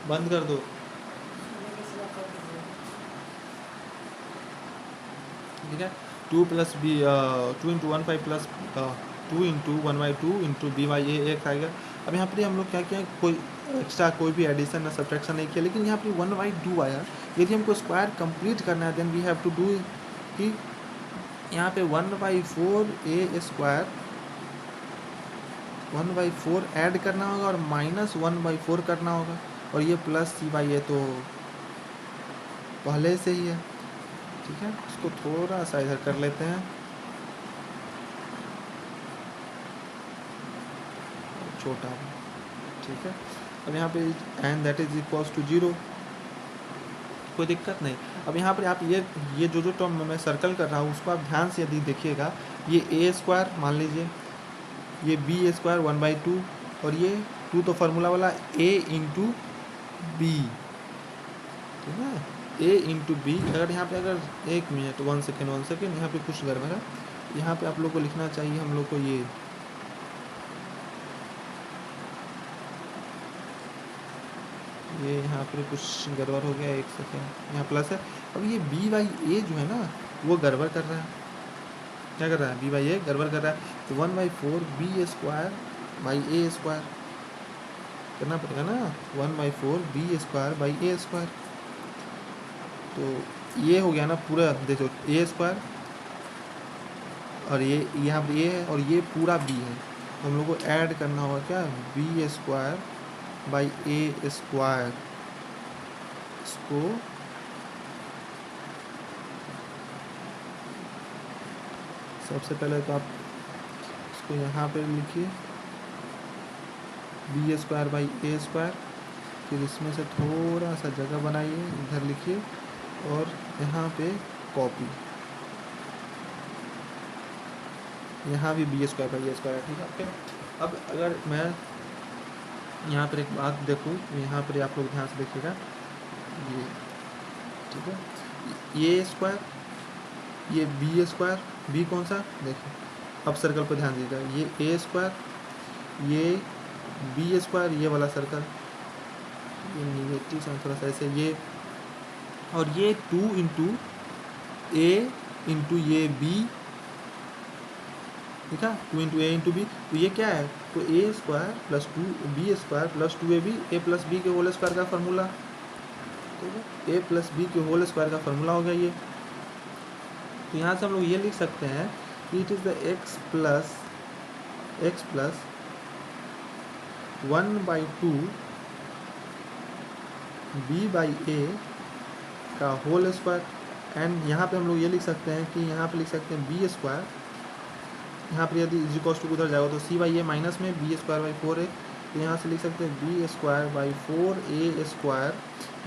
बंद कर दो, ठीक है। 2 + b 2 × 1/5 + 2 × 1/2 × b/ax आएगा। अब यहाँ पर हम लोग क्या किया, कोई एक्स्ट्रा कोई भी एडिशन या सब्ट्रैक्शन नहीं किया, लेकिन यहाँ पर 1/2 आया। यदि हमको स्क्वायर कंप्लीट करना है then we have to do कि यहाँ पे 1/4 ऐड करना होगा और -1/4 करना होगा, और ये + c/a तो पहले से ही है, ठीक है, इसको थोड़ा सा इधर कर लेते हैं, छोटा भी, ठीक है। अब यहाँ पे and that is equals to 0, कोई दिक्कत नहीं। अब यहाँ पर आप ये जो टर्म मैं सर्कल कर रहा हूँ उसको आप ध्यान से यदि देखिएगा, ये ए स्क्वायर मान लीजिए, ये बी स्क्वायर 1/2, और ये 2 तो फार्मूला वाला ए इंटू बी, ठीक है, ए इंटू बी। अगर यहाँ पे अगर 1 मिनट 1 सेकेंड यहाँ पे कुछ गड़बड़ है, यहाँ पे आप लोग को लिखना चाहिए हम लोग को ये यहाँ पर कुछ गड़बड़ हो गया, 1 सेकेंड, यहाँ प्लस है। अब ये बी बाई ए जो है ना वो गड़बड़ कर रहा है, क्या कर रहा है, बी बाई ए गड़बड़ कर रहा है, तो 1/4 b square by a square करना पड़ेगा ना, 1/4 b square by a square. तो ये हो गया ना पूरा, देखो ए स्क्वायर और ये यहाँ पर ए है और ये पूरा बी है, तो हम लोग को ऐड करना होगा क्या, b square by a square. इसको सबसे पहले तो आप इसको यहाँ पे लिखिए b square by a square, फिर इसमें से थोड़ा सा जगह बनाइए, इधर लिखिए और यहाँ पे कॉपी, यहाँ भी b square by a square है, ठीक है ओके। अब अगर मैं यहाँ पर एक बात देखूँ, यहाँ पर आप लोग ध्यान से देखिएगा, ये ठीक है, ये स्क्वायर, ये बी स्क्वायर, बी कौन सा देखिए, अब सर्कल पर ध्यान दीजिएगा, ये ए स्क्वायर, ये बी स्क्वायर, ये वाला सर्कल, ये निगेटिव साइन थोड़ा सा ऐसे, ये और ये 2 इंटू ए इंटू ये बी, ठीक है, 2 इंटू ए इंटू बी, तो ये क्या है, तो a square plus 2 b square plus 2ab, a plus b के होल स्क्वायर का फार्मूला, ठीक है, ए प्लस बी के होल स्क्वायर का फार्मूला हो गया ये। तो यहाँ से हम लोग ये लिख सकते हैं कि it is the x plus 1/2 b by a का होल स्क्वायर, एंड यहाँ पे हम लोग ये लिख सकते हैं कि यहाँ पे लिख सकते हैं बी स्क्वायर, यहाँ पर यदि इज इक्वल्स टू उधर जाएगा तो सी बाई ए माइनस में बी स्क्वायर बाई 4 है, तो यहाँ से लिख सकते हैं b square by 4 a square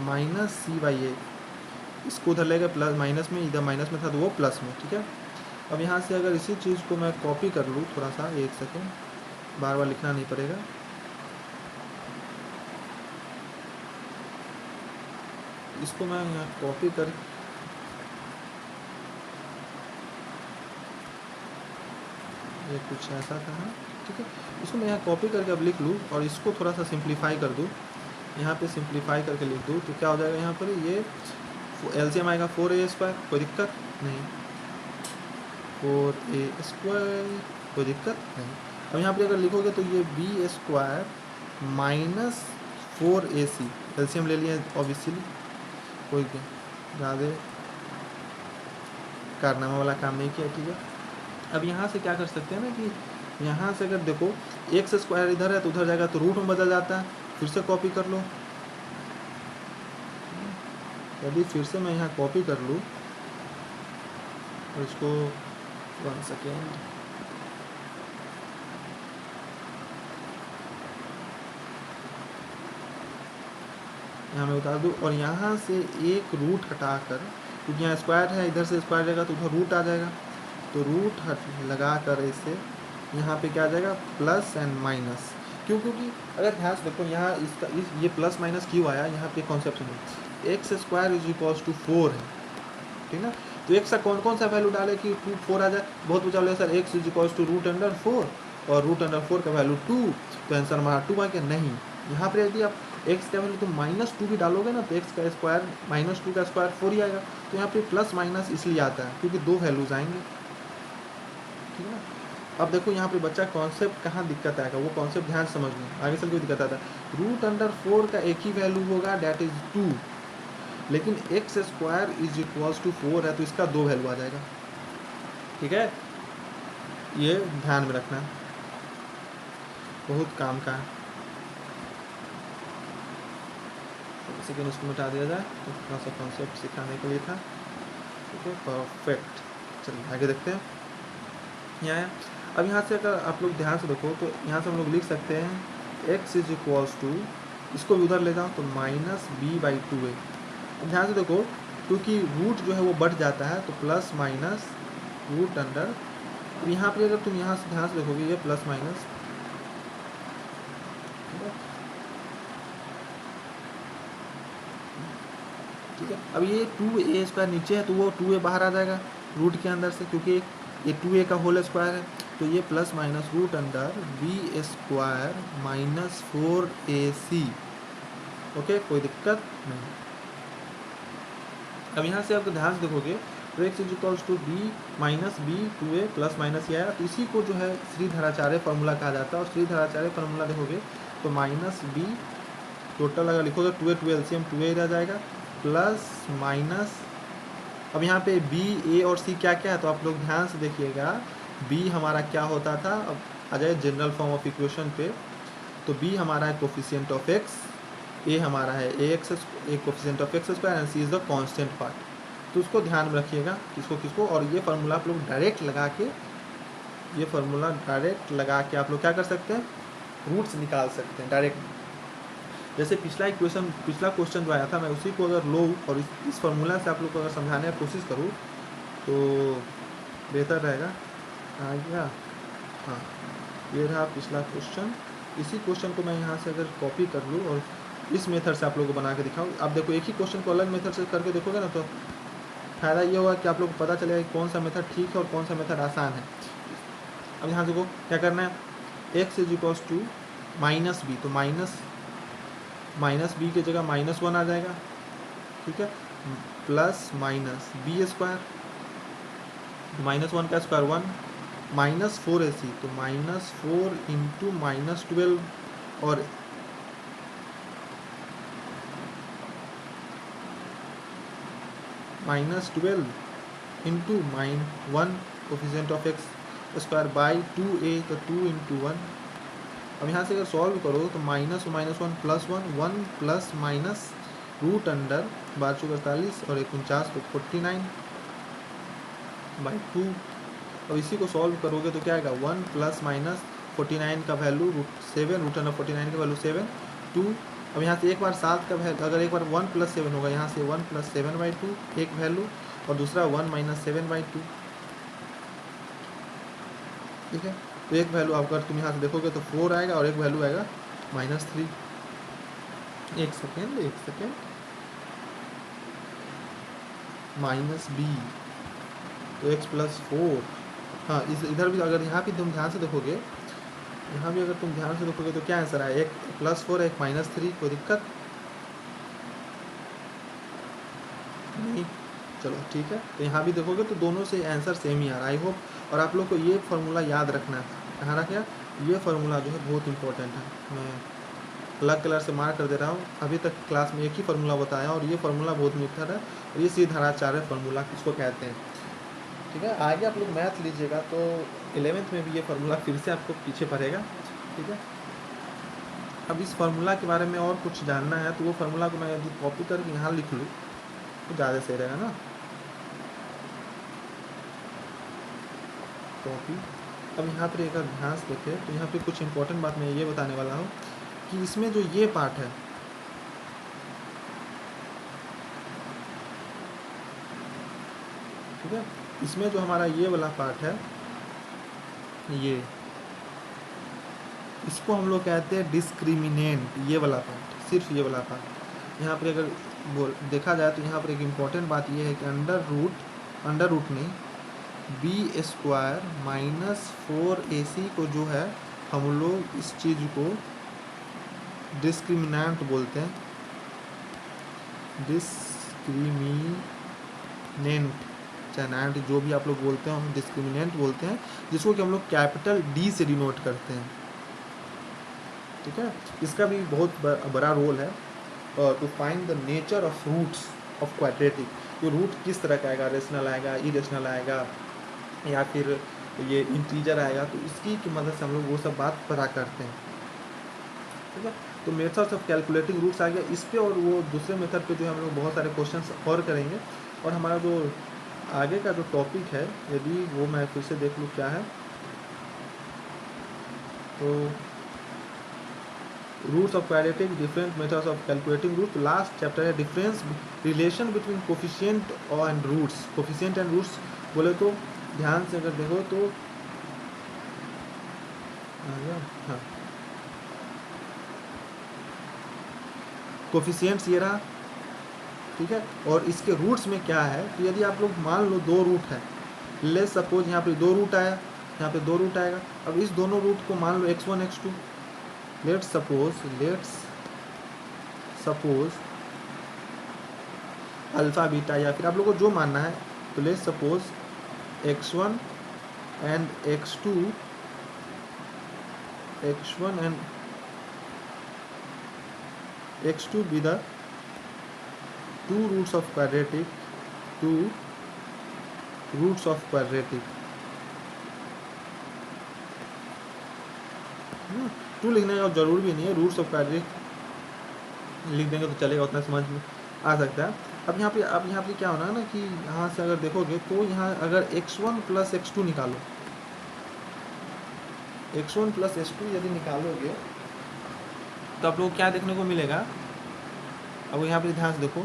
minus c by a, इसको उधर लेगा प्लस माइनस में, इधर माइनस में था तो वो प्लस में, ठीक है। अब यहाँ से अगर इसी चीज़ को मैं कॉपी कर लूँ, थोड़ा सा 1 सेकेंड, बार बार लिखना नहीं पड़ेगा, इसको मैं यहाँ कॉपी कर, ये कुछ ऐसा था, ठीक है, इसको मैं यहाँ कॉपी करके अब लिख लूँ और इसको थोड़ा सा सिंप्लीफाई कर दूँ, यहाँ पे सिंप्लीफाई करके लिख दूँ, तो क्या हो जाएगा यहाँ पर, ये एलसीएम आएगा 4a स्क्वायर, कोई दिक्कत नहीं, 4a स्क्वायर, कोई दिक्कत नहीं। अब यहाँ पर अगर लिखोगे तो ये B square minus 4ac, LCM ले लिए ऑब्वियसली, कोई ज़्यादा कारनामा वाला काम नहीं किया, ठीक है। अब यहाँ से क्या कर सकते हैं ना कि यहाँ से अगर देखो एक्स स्क्वायर इधर है तो उधर जाएगा तो रूट में बदल जाता है, फिर से कॉपी कर लो, यदि फिर से मैं यहाँ कॉपी कर लूँ और इसको 1 सेकेंड, यहाँ मैं उतार दूँ और यहाँ से एक रूट हटाकर, क्योंकि यहाँ स्क्वायर है, इधर से स्क्वायर जाएगा तो उधर रूट आ जाएगा, तो रूट हट लगा कर इसे यहाँ पे क्या आ जाएगा, प्लस एंड माइनस, क्योंकि अगर ध्यान से देखो यहाँ इसका ये प्लस माइनस क्यों आया, यहाँ पे कॉन्सेप्ट समझो, x square is equals to 4 है, ठीक ना, तो एक्स का कौन कौन सा वैल्यू डाले कि 4 आ जाए, बहुत पूछा बोले sir x is equals to √4 और √4 का वैल्यू 2, तो आंसर हमारा 2 आ गया, नहीं, यहाँ पर यदि आप एक्स का वैल्यू तो -2 भी डालोगे ना तो एक्स का स्क्वायर -2 का स्क्वायर 4 ही आएगा, तो यहाँ पे प्लस माइनस इसलिए आता है क्योंकि 2 वैल्यूज आएंगे, ठीक है। अब देखो यहाँ पे बच्चा कॉन्सेप्ट कहाँ दिक्कत आएगा, वो कॉन्सेप्ट ध्यान समझ लो, आगे चल के दिक्कत आता है, √4 का एक ही वैल्यू होगा डैट इज 2, लेकिन x square is equals to 4 है तो इसका 2 वैल्यू आ जाएगा, ठीक है, ये ध्यान में रखना, बहुत काम का है। सेकेंड इसको मिटा दिया जाए, तो थोड़ा सा कॉन्सेप्ट सिखाने के लिए था, ठीक है, परफेक्ट। चलिए आगे देखते हैं। यहाँ है, अब यहाँ से अगर आप लोग ध्यान से देखो तो यहाँ से हम लोग लिख सकते हैं x इज इक्वल्स टू, इसको भी उधर ले जाओ तो माइनस बी बाई टू ए। अब ध्यान से देखो, क्योंकि रूट जो है वो बढ़ जाता है तो प्लस माइनस रूट अंडर, तो यहाँ पर अगर तुम यहाँ से ध्यान से देखोगे ये प्लस माइनस, ठीक है। अब ये 2a² नीचे है तो वो 2a बाहर आ जाएगा रूट के अंदर से, क्योंकि ये 2a का होल स्क्वायर है, तो ये plus minus root under b² minus 4ac। Okay, कोई दिक्कत नहीं। अब यहाँ से आप ध्यान से देखोगे तो x is equals to B minus b 2a plus minus ये आया, तो इसी को जो है श्रीधराचार्य फार्मूला कहा जाता है। और श्रीधराचार्य फार्मूला देखोगे तो माइनस बी टोटल अगर लिखोगे 2a 2 एलसीएम 2a रह जाएगा प्लस माइनस, अब यहाँ पे b a और c क्या क्या है तो आप लोग ध्यान से देखिएगा। b हमारा क्या होता था, अब आ जाए जनरल फॉर्म ऑफ इक्वेशन पे, तो b हमारा है कोफिशिएंट ऑफ x, a हमारा है ax A coefficient of x square and c is the constant part. तो उसको ध्यान में रखिएगा किसको किसको, और ये फार्मूला आप लोग डायरेक्ट लगा के, ये फार्मूला डायरेक्ट लगा के आप लोग क्या कर सकते हैं, रूट्स निकाल सकते हैं डायरेक्ट। जैसे पिछला क्वेश्चन जो आया था, मैं उसी को अगर लो और इस फार्मूला से आप लोग को अगर समझाने की कोशिश करूँ तो बेहतर रहेगा। आ गया, हाँ ये रहा पिछला क्वेश्चन। इसी क्वेश्चन को मैं यहाँ से अगर कॉपी कर लूँ और इस मेथड से आप लोगों को बना के दिखाऊँ, आप देखो एक ही क्वेश्चन को अलग मेथड से करके देखोगे ना तो फ़ायदा ये होगा कि आप लोग को पता चलेगा कि कौन सा मेथड ठीक है और कौन सा मेथड आसान है। अब यहाँ देखो क्या करना है, x is equals to minus b, तो माइनस बी की जगह -1 आ जाएगा, ठीक है, प्लस माइनस बी स्क्वायर, -1 का स्क्वायर 1, माइनस 4ac, तो -4 इंटू -12 और -12 into -1 coefficient of x square by 2a, तो 2 इंटू 1। अब यहाँ से अगर सॉल्व करो तो -1 plus 1 plus minus root under 12×48 और 49 तो 49 बाई 2। अब इसी को सॉल्व करोगे तो क्या आएगा, 1 प्लस माइनस 49 का वैल्यू √7, रूट अंडर 49 का वैल्यू 7 2। अब यहाँ से एक बार 7 का वैल्यू, अगर एक बार 1 प्लस 7 होगा, यहाँ से 1 प्लस 7 बाई 2 एक वैल्यू, और दूसरा 1 माइनस 7 बाई 2, ठीक है। तो एक वैल्यू अगर तुम यहाँ से देखोगे तो 4 आएगा और एक वैल्यू आएगा -3। एक सेकेंड माइनस बी, तो x प्लस 4, हाँ इस इधर भी अगर यहाँ भी तुम ध्यान से देखोगे, यहाँ भी अगर तुम ध्यान से देखोगे तो क्या आंसर आया, एक +4 एक -3, कोई दिक्कत नहीं। चलो ठीक है, तो यहाँ भी देखोगे तो दोनों से आंसर सेम ही आ रहा है। आई होप, और आप लोग को ये फार्मूला याद रखना है, कहाँ रखा, ये फार्मूला जो है बहुत इंपॉर्टेंट है। मैं अलग कलर से मार्क कर दे रहा हूँ, अभी तक क्लास में एक ही फार्मूला बताया और ये फार्मूला बहुत मीठा है, और ये श्रीधराचार्य फार्मूला किसको कहते हैं, ठीक है। आगे आप लोग मैथ लीजिएगा तो 11th में भी ये फार्मूला फिर से आपको पीछे पड़ेगा, ठीक है। अब इस फार्मूला के बारे में और कुछ जानना है तो वो फार्मूला को मैं यदि कॉपी करके यहाँ लिख लूँ तो ज़्यादा सही रहेगा ना, कॉपी। अब यहाँ पर एक ध्यान से देखें तो यहाँ पे कुछ इंपॉर्टेंट बात मैं ये बताने वाला हूँ कि इसमें जो ये पार्ट है, ठीक है, इसमें जो हमारा ये वाला पार्ट है, ये इसको हम लोग कहते हैं डिस्क्रिमिनेंट, ये वाला पार्ट, सिर्फ ये वाला पार्ट। यहाँ पर अगर देखा जाए तो यहाँ पर एक इम्पॉर्टेंट बात ये है कि अंडर रूट नहीं, b² -4ac को जो है हम लोग इस चीज़ को डिस्क्रिमिनेंट बोलते हैं, डिस्क्रिमिनेंट जो भी आप लोग बोलते हैं हम डिस्क्रिमिनेंट बोलते हैं, जिसको कि हम लोग कैपिटल D से डिनोट करते हैं, ठीक है। इसका भी बहुत बड़ा रोल है to find the nature of roots of quadratic, तो रूट किस तरह का आएगा, रेशनल आएगा, इरेशनल आएगा या फिर ये इंटीजर आएगा, तो इसकी की मदद से हम लोग वो सब बात पता करते हैं, ठीक है। तो मेथड्स ऑफ कैलकुलेटिंग रूट्स आ गया इस पे, और वो दूसरे मेथड पे जो है हम लोग बहुत सारे क्वेश्चंस और करेंगे, और हमारा जो आगे का जो टॉपिक है यदि वो मैं फिर से देख लूँ क्या है, तो roots of quadratic, different methods of calculating root. Last chapter है difference relation between coefficient and roots. Coefficient and roots बोले तो ध्यान से अगर देखो तो हाँ, कोफिशिएंट्स ये रहा, ठीक है। और इसके रूट्स में क्या है, तो यदि आप लोग मान लो दो रूट है, लेट्स सपोज यहाँ पे दो रूट आया, यहाँ पे दो रूट आएगा। अब इस दोनों रूट को मान लो x1 x2, let's suppose alpha beta, या फिर आप लोगों को जो मानना है, तो let's suppose x1 and x2 be the two roots of quadratic, two roots of quadratic। Two लिखने का जरूर भी नहीं है, रूट्स ऑफ क्वाड्रेटिक लिख देंगे तो चलेगा, उतना समझ में आ सकता है। अब यहाँ पे क्या होना है ना कि यहाँ से अगर देखोगे तो यहाँ अगर x1 प्लस x2 निकालो, x1 प्लस x2 यदि निकालोगे तो आप लोग क्या देखने को मिलेगा। अब यहाँ पे ध्यान से देखो,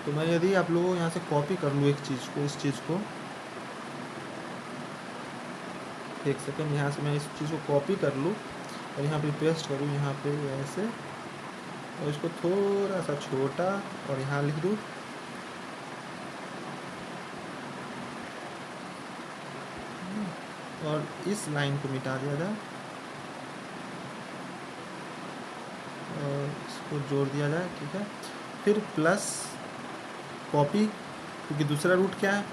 तो मैं यदि आप लोगों को यहाँ से कॉपी कर लूँ एक चीज़ को, इस चीज़ को, एक सेकेंड, यहाँ से मैं इस चीज़ को कॉपी कर लूँ और यहाँ पे पेस्ट करूँ, यहाँ पे ऐसे, और इसको थोड़ा सा छोटा और यहाँ लिख दूँ, और इस लाइन को मिटा दिया जाए और इसको जोड़ दिया जाए, ठीक है। फिर प्लस कॉपी, क्योंकि दूसरा रूट क्या है,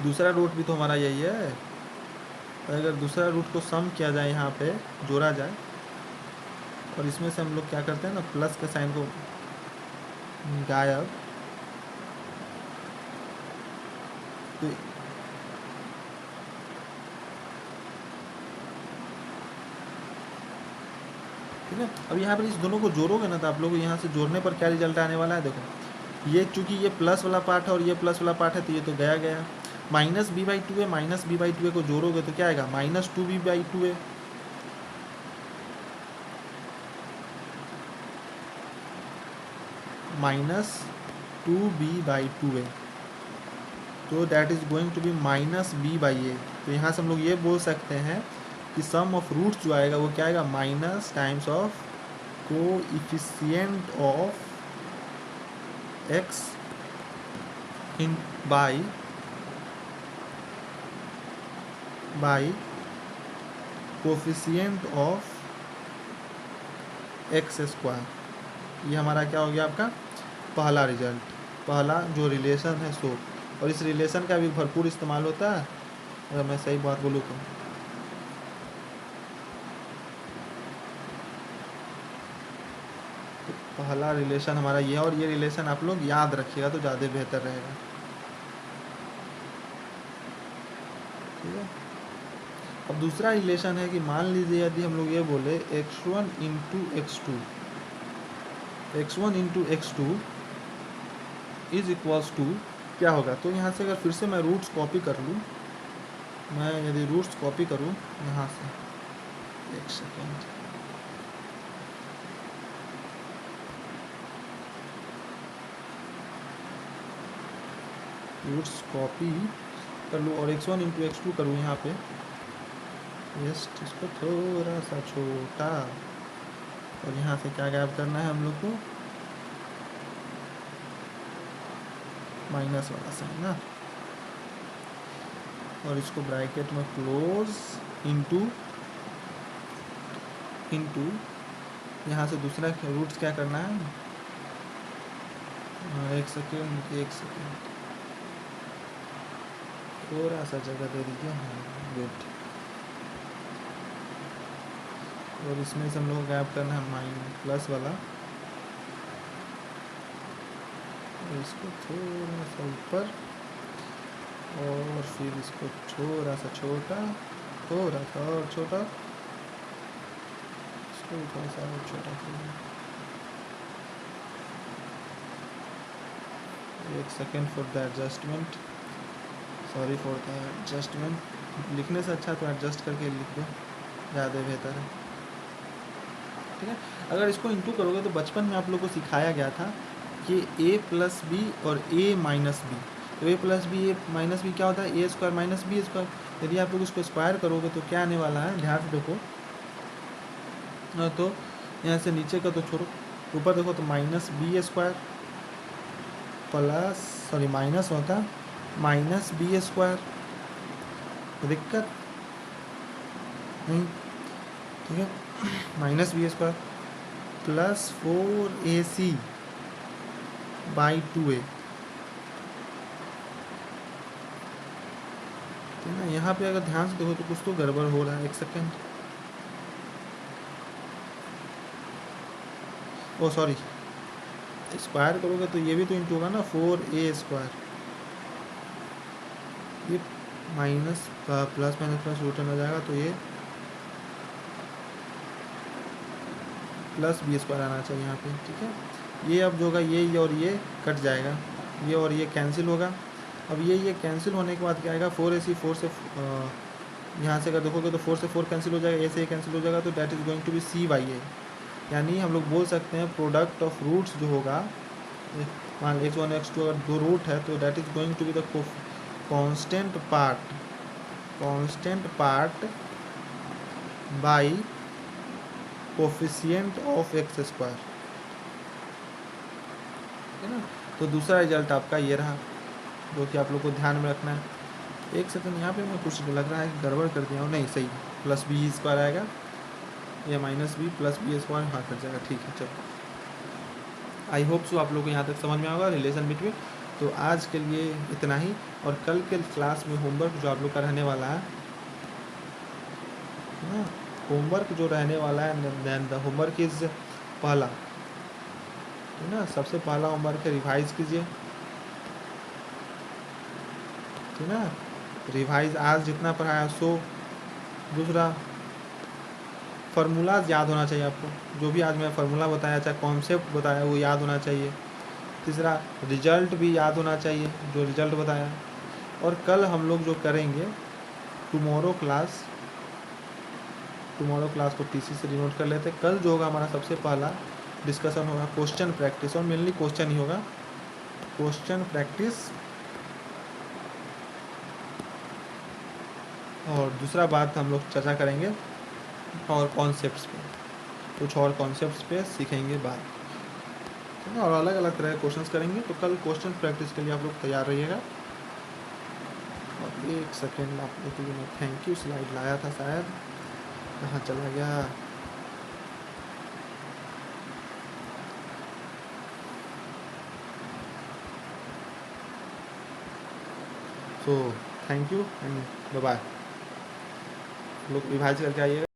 दूसरा रूट भी तो हमारा यही है। अगर दूसरा रूट को सम किया जाए, यहाँ पे जोड़ा जाए, और इसमें से हम लोग क्या करते हैं ना, प्लस के साइन को गायब, तो ठीक है। अब यहाँ पर इस दोनों को जोड़ोगे ना, तो आप लोग यहाँ से जोड़ने पर क्या रिजल्ट आने वाला है, देखो ये चूंकि ये प्लस वाला पार्ट है और ये प्लस वाला पार्ट है, तो ये तो गया गया। माइनस बी बाई टू है, minus b by two a को जोड़ोगे तो क्या आएगा, minus two b by two a. Minus two b by two a, तो that is going to B minus b by a. तो यहाँ से हम लोग ये बोल सकते हैं कि सम ऑफ रूट्स जो आएगा वो क्या आएगा, minus times of coefficient of x in by coefficient of x square. ये हमारा क्या हो गया, आपका पहला रिजल्ट, पहला जो रिलेशन है सो। और इस रिलेशन का भी भरपूर इस्तेमाल होता है, अगर मैं सही बात बोलूँ तो। पहला रिलेशन हमारा ये, और ये रिलेशन आप लोग याद रखिएगा तो ज़्यादा बेहतर रहेगा, ठीक है। अब दूसरा रिलेशन है कि मान लीजिए यदि हम लोग ये बोले x1 into x2 is equals to क्या होगा। तो यहाँ से अगर फिर से मैं रूट्स कॉपी कर लूँ, मैं यदि रूट्स कॉपी करूँ यहाँ से, एक सेकेंड, रूट्स कॉपी कर लूँ और x1 इंटू x2 करूँ यहाँ पे, जस्ट इसको थोड़ा सा छोटा, और यहाँ से क्या गायब करना है हम लोग को, माइनस वाला साइन ना, और इसको ब्रैकेट में क्लोज इंटू यहाँ से दूसरा रूट्स क्या करना है, एक सेकेंड थोड़ा सा जगह दे दीजिए, हाँ गुड। और इसमें से हम लोग गायब करना है माइनस प्लस वाला, इसको थोड़ा सा ऊपर, और फिर इसको थोड़ा सा छोटा, थोड़ा सा और छोटा, इसको थोड़ा सा और छोटा, एक second for the adjustment, sorry for the adjustment. लिखने से अच्छा तो एडजस्ट करके लिख दो, ज़्यादा बेहतर है। ठीक है, अगर इसको इंटू करोगे तो बचपन में आप लोग को सिखाया गया था कि a प्लस बी और a माइनस बी, तो a plus b a minus b क्या होता है, a square minus b square. यदि आप लोग इसको स्क्वायर करोगे तो क्या आने वाला है, ध्यान से देखो। तो यहाँ से नीचे का तो छोड़ो, ऊपर देखो तो minus b square plus, sorry minus होता माइनस बी स्क्वायर, दिक्कत नहीं। ठीक है, minus b square plus 4ac by 2a। ठीक है ना, यहाँ पे अगर ध्यान से देखो तो कुछ तो गड़बड़ हो रहा है, एक सेकेंड। ओ सॉरी, स्क्वायर करोगे तो ये भी तो इंटू होगा ना, 4a स्क्वायर, ये minus plus minus plus routine हो जाएगा, तो ये प्लस बी स्क्वायर आना चाहिए यहाँ पे। ठीक है, ये अब जो होगा ये और ये कट जाएगा, ये और ये कैंसिल होगा। अब ये कैंसिल होने के बाद क्या आएगा, 4ac, 4 से यहाँ से अगर देखोगे तो 4 से 4 कैंसिल हो जाएगा, ए से ए कैंसिल हो जाएगा, तो that is going to be c by a. यानी हम लोग बोल सकते हैं प्रोडक्ट ऑफ रूट्स जो होगा, मान x1 x2 अगर दो रूट है तो that is going to be the constant part by coefficient of x square. है ना, तो दूसरा रिजल्ट आपका ये रहा, जो कि आप लोग को ध्यान में रखना है। एक सेकंड, यहाँ पे मैं कुछ लग रहा है कि गड़बड़ कर दिया हूँ, नहीं सही, प्लस बी स्क्वायर आएगा, या minus b plus b square, हाँ कट जाएगा। ठीक है, चलो, आई होप सो आप लोग को यहाँ तक समझ में आएगा रिलेशन बिटवीन। तो आज के लिए इतना ही, और कल के क्लास में होमवर्क जो आप लोग का रहने वाला है ना, होमवर्क जो रहने वाला है, द होमवर्क इज़ पहला, है ना, सबसे पहला होमवर्क है रिवाइज कीजिए। ठीक ना, रिवाइज आज जितना पढ़ाया सो। दूसरा, फार्मूलाज याद होना चाहिए आपको, जो भी आज मैं फार्मूला बताया, चाहे कॉन्सेप्ट बताया, वो याद होना चाहिए। तीसरा, रिजल्ट भी याद होना चाहिए, जो रिजल्ट बताया। और कल हम लोग जो करेंगे, टुमारो क्लास को टीसी से डिनोट कर लेते हैं। कल जो होगा हमारा सबसे पहला डिस्कशन होगा क्वेश्चन प्रैक्टिस, और मेनली क्वेश्चन ही होगा, क्वेश्चन प्रैक्टिस। और दूसरा बात हम लोग चर्चा करेंगे और कॉन्सेप्ट्स पे, कुछ और कॉन्सेप्ट्स पे सीखेंगे बात, ठीक है, और अलग अलग तरह के क्वेश्चंस करेंगे। तो कल क्वेश्चन प्रैक्टिस के लिए आप लोग तैयार रहिएगा। और एक सेकेंड, आप लोग के लिए मैं थैंक यू स्लाइड लाया था, शायद कहाँ चला गया। So thank you and bye bye. लोग रिवाइज करके आइएगा।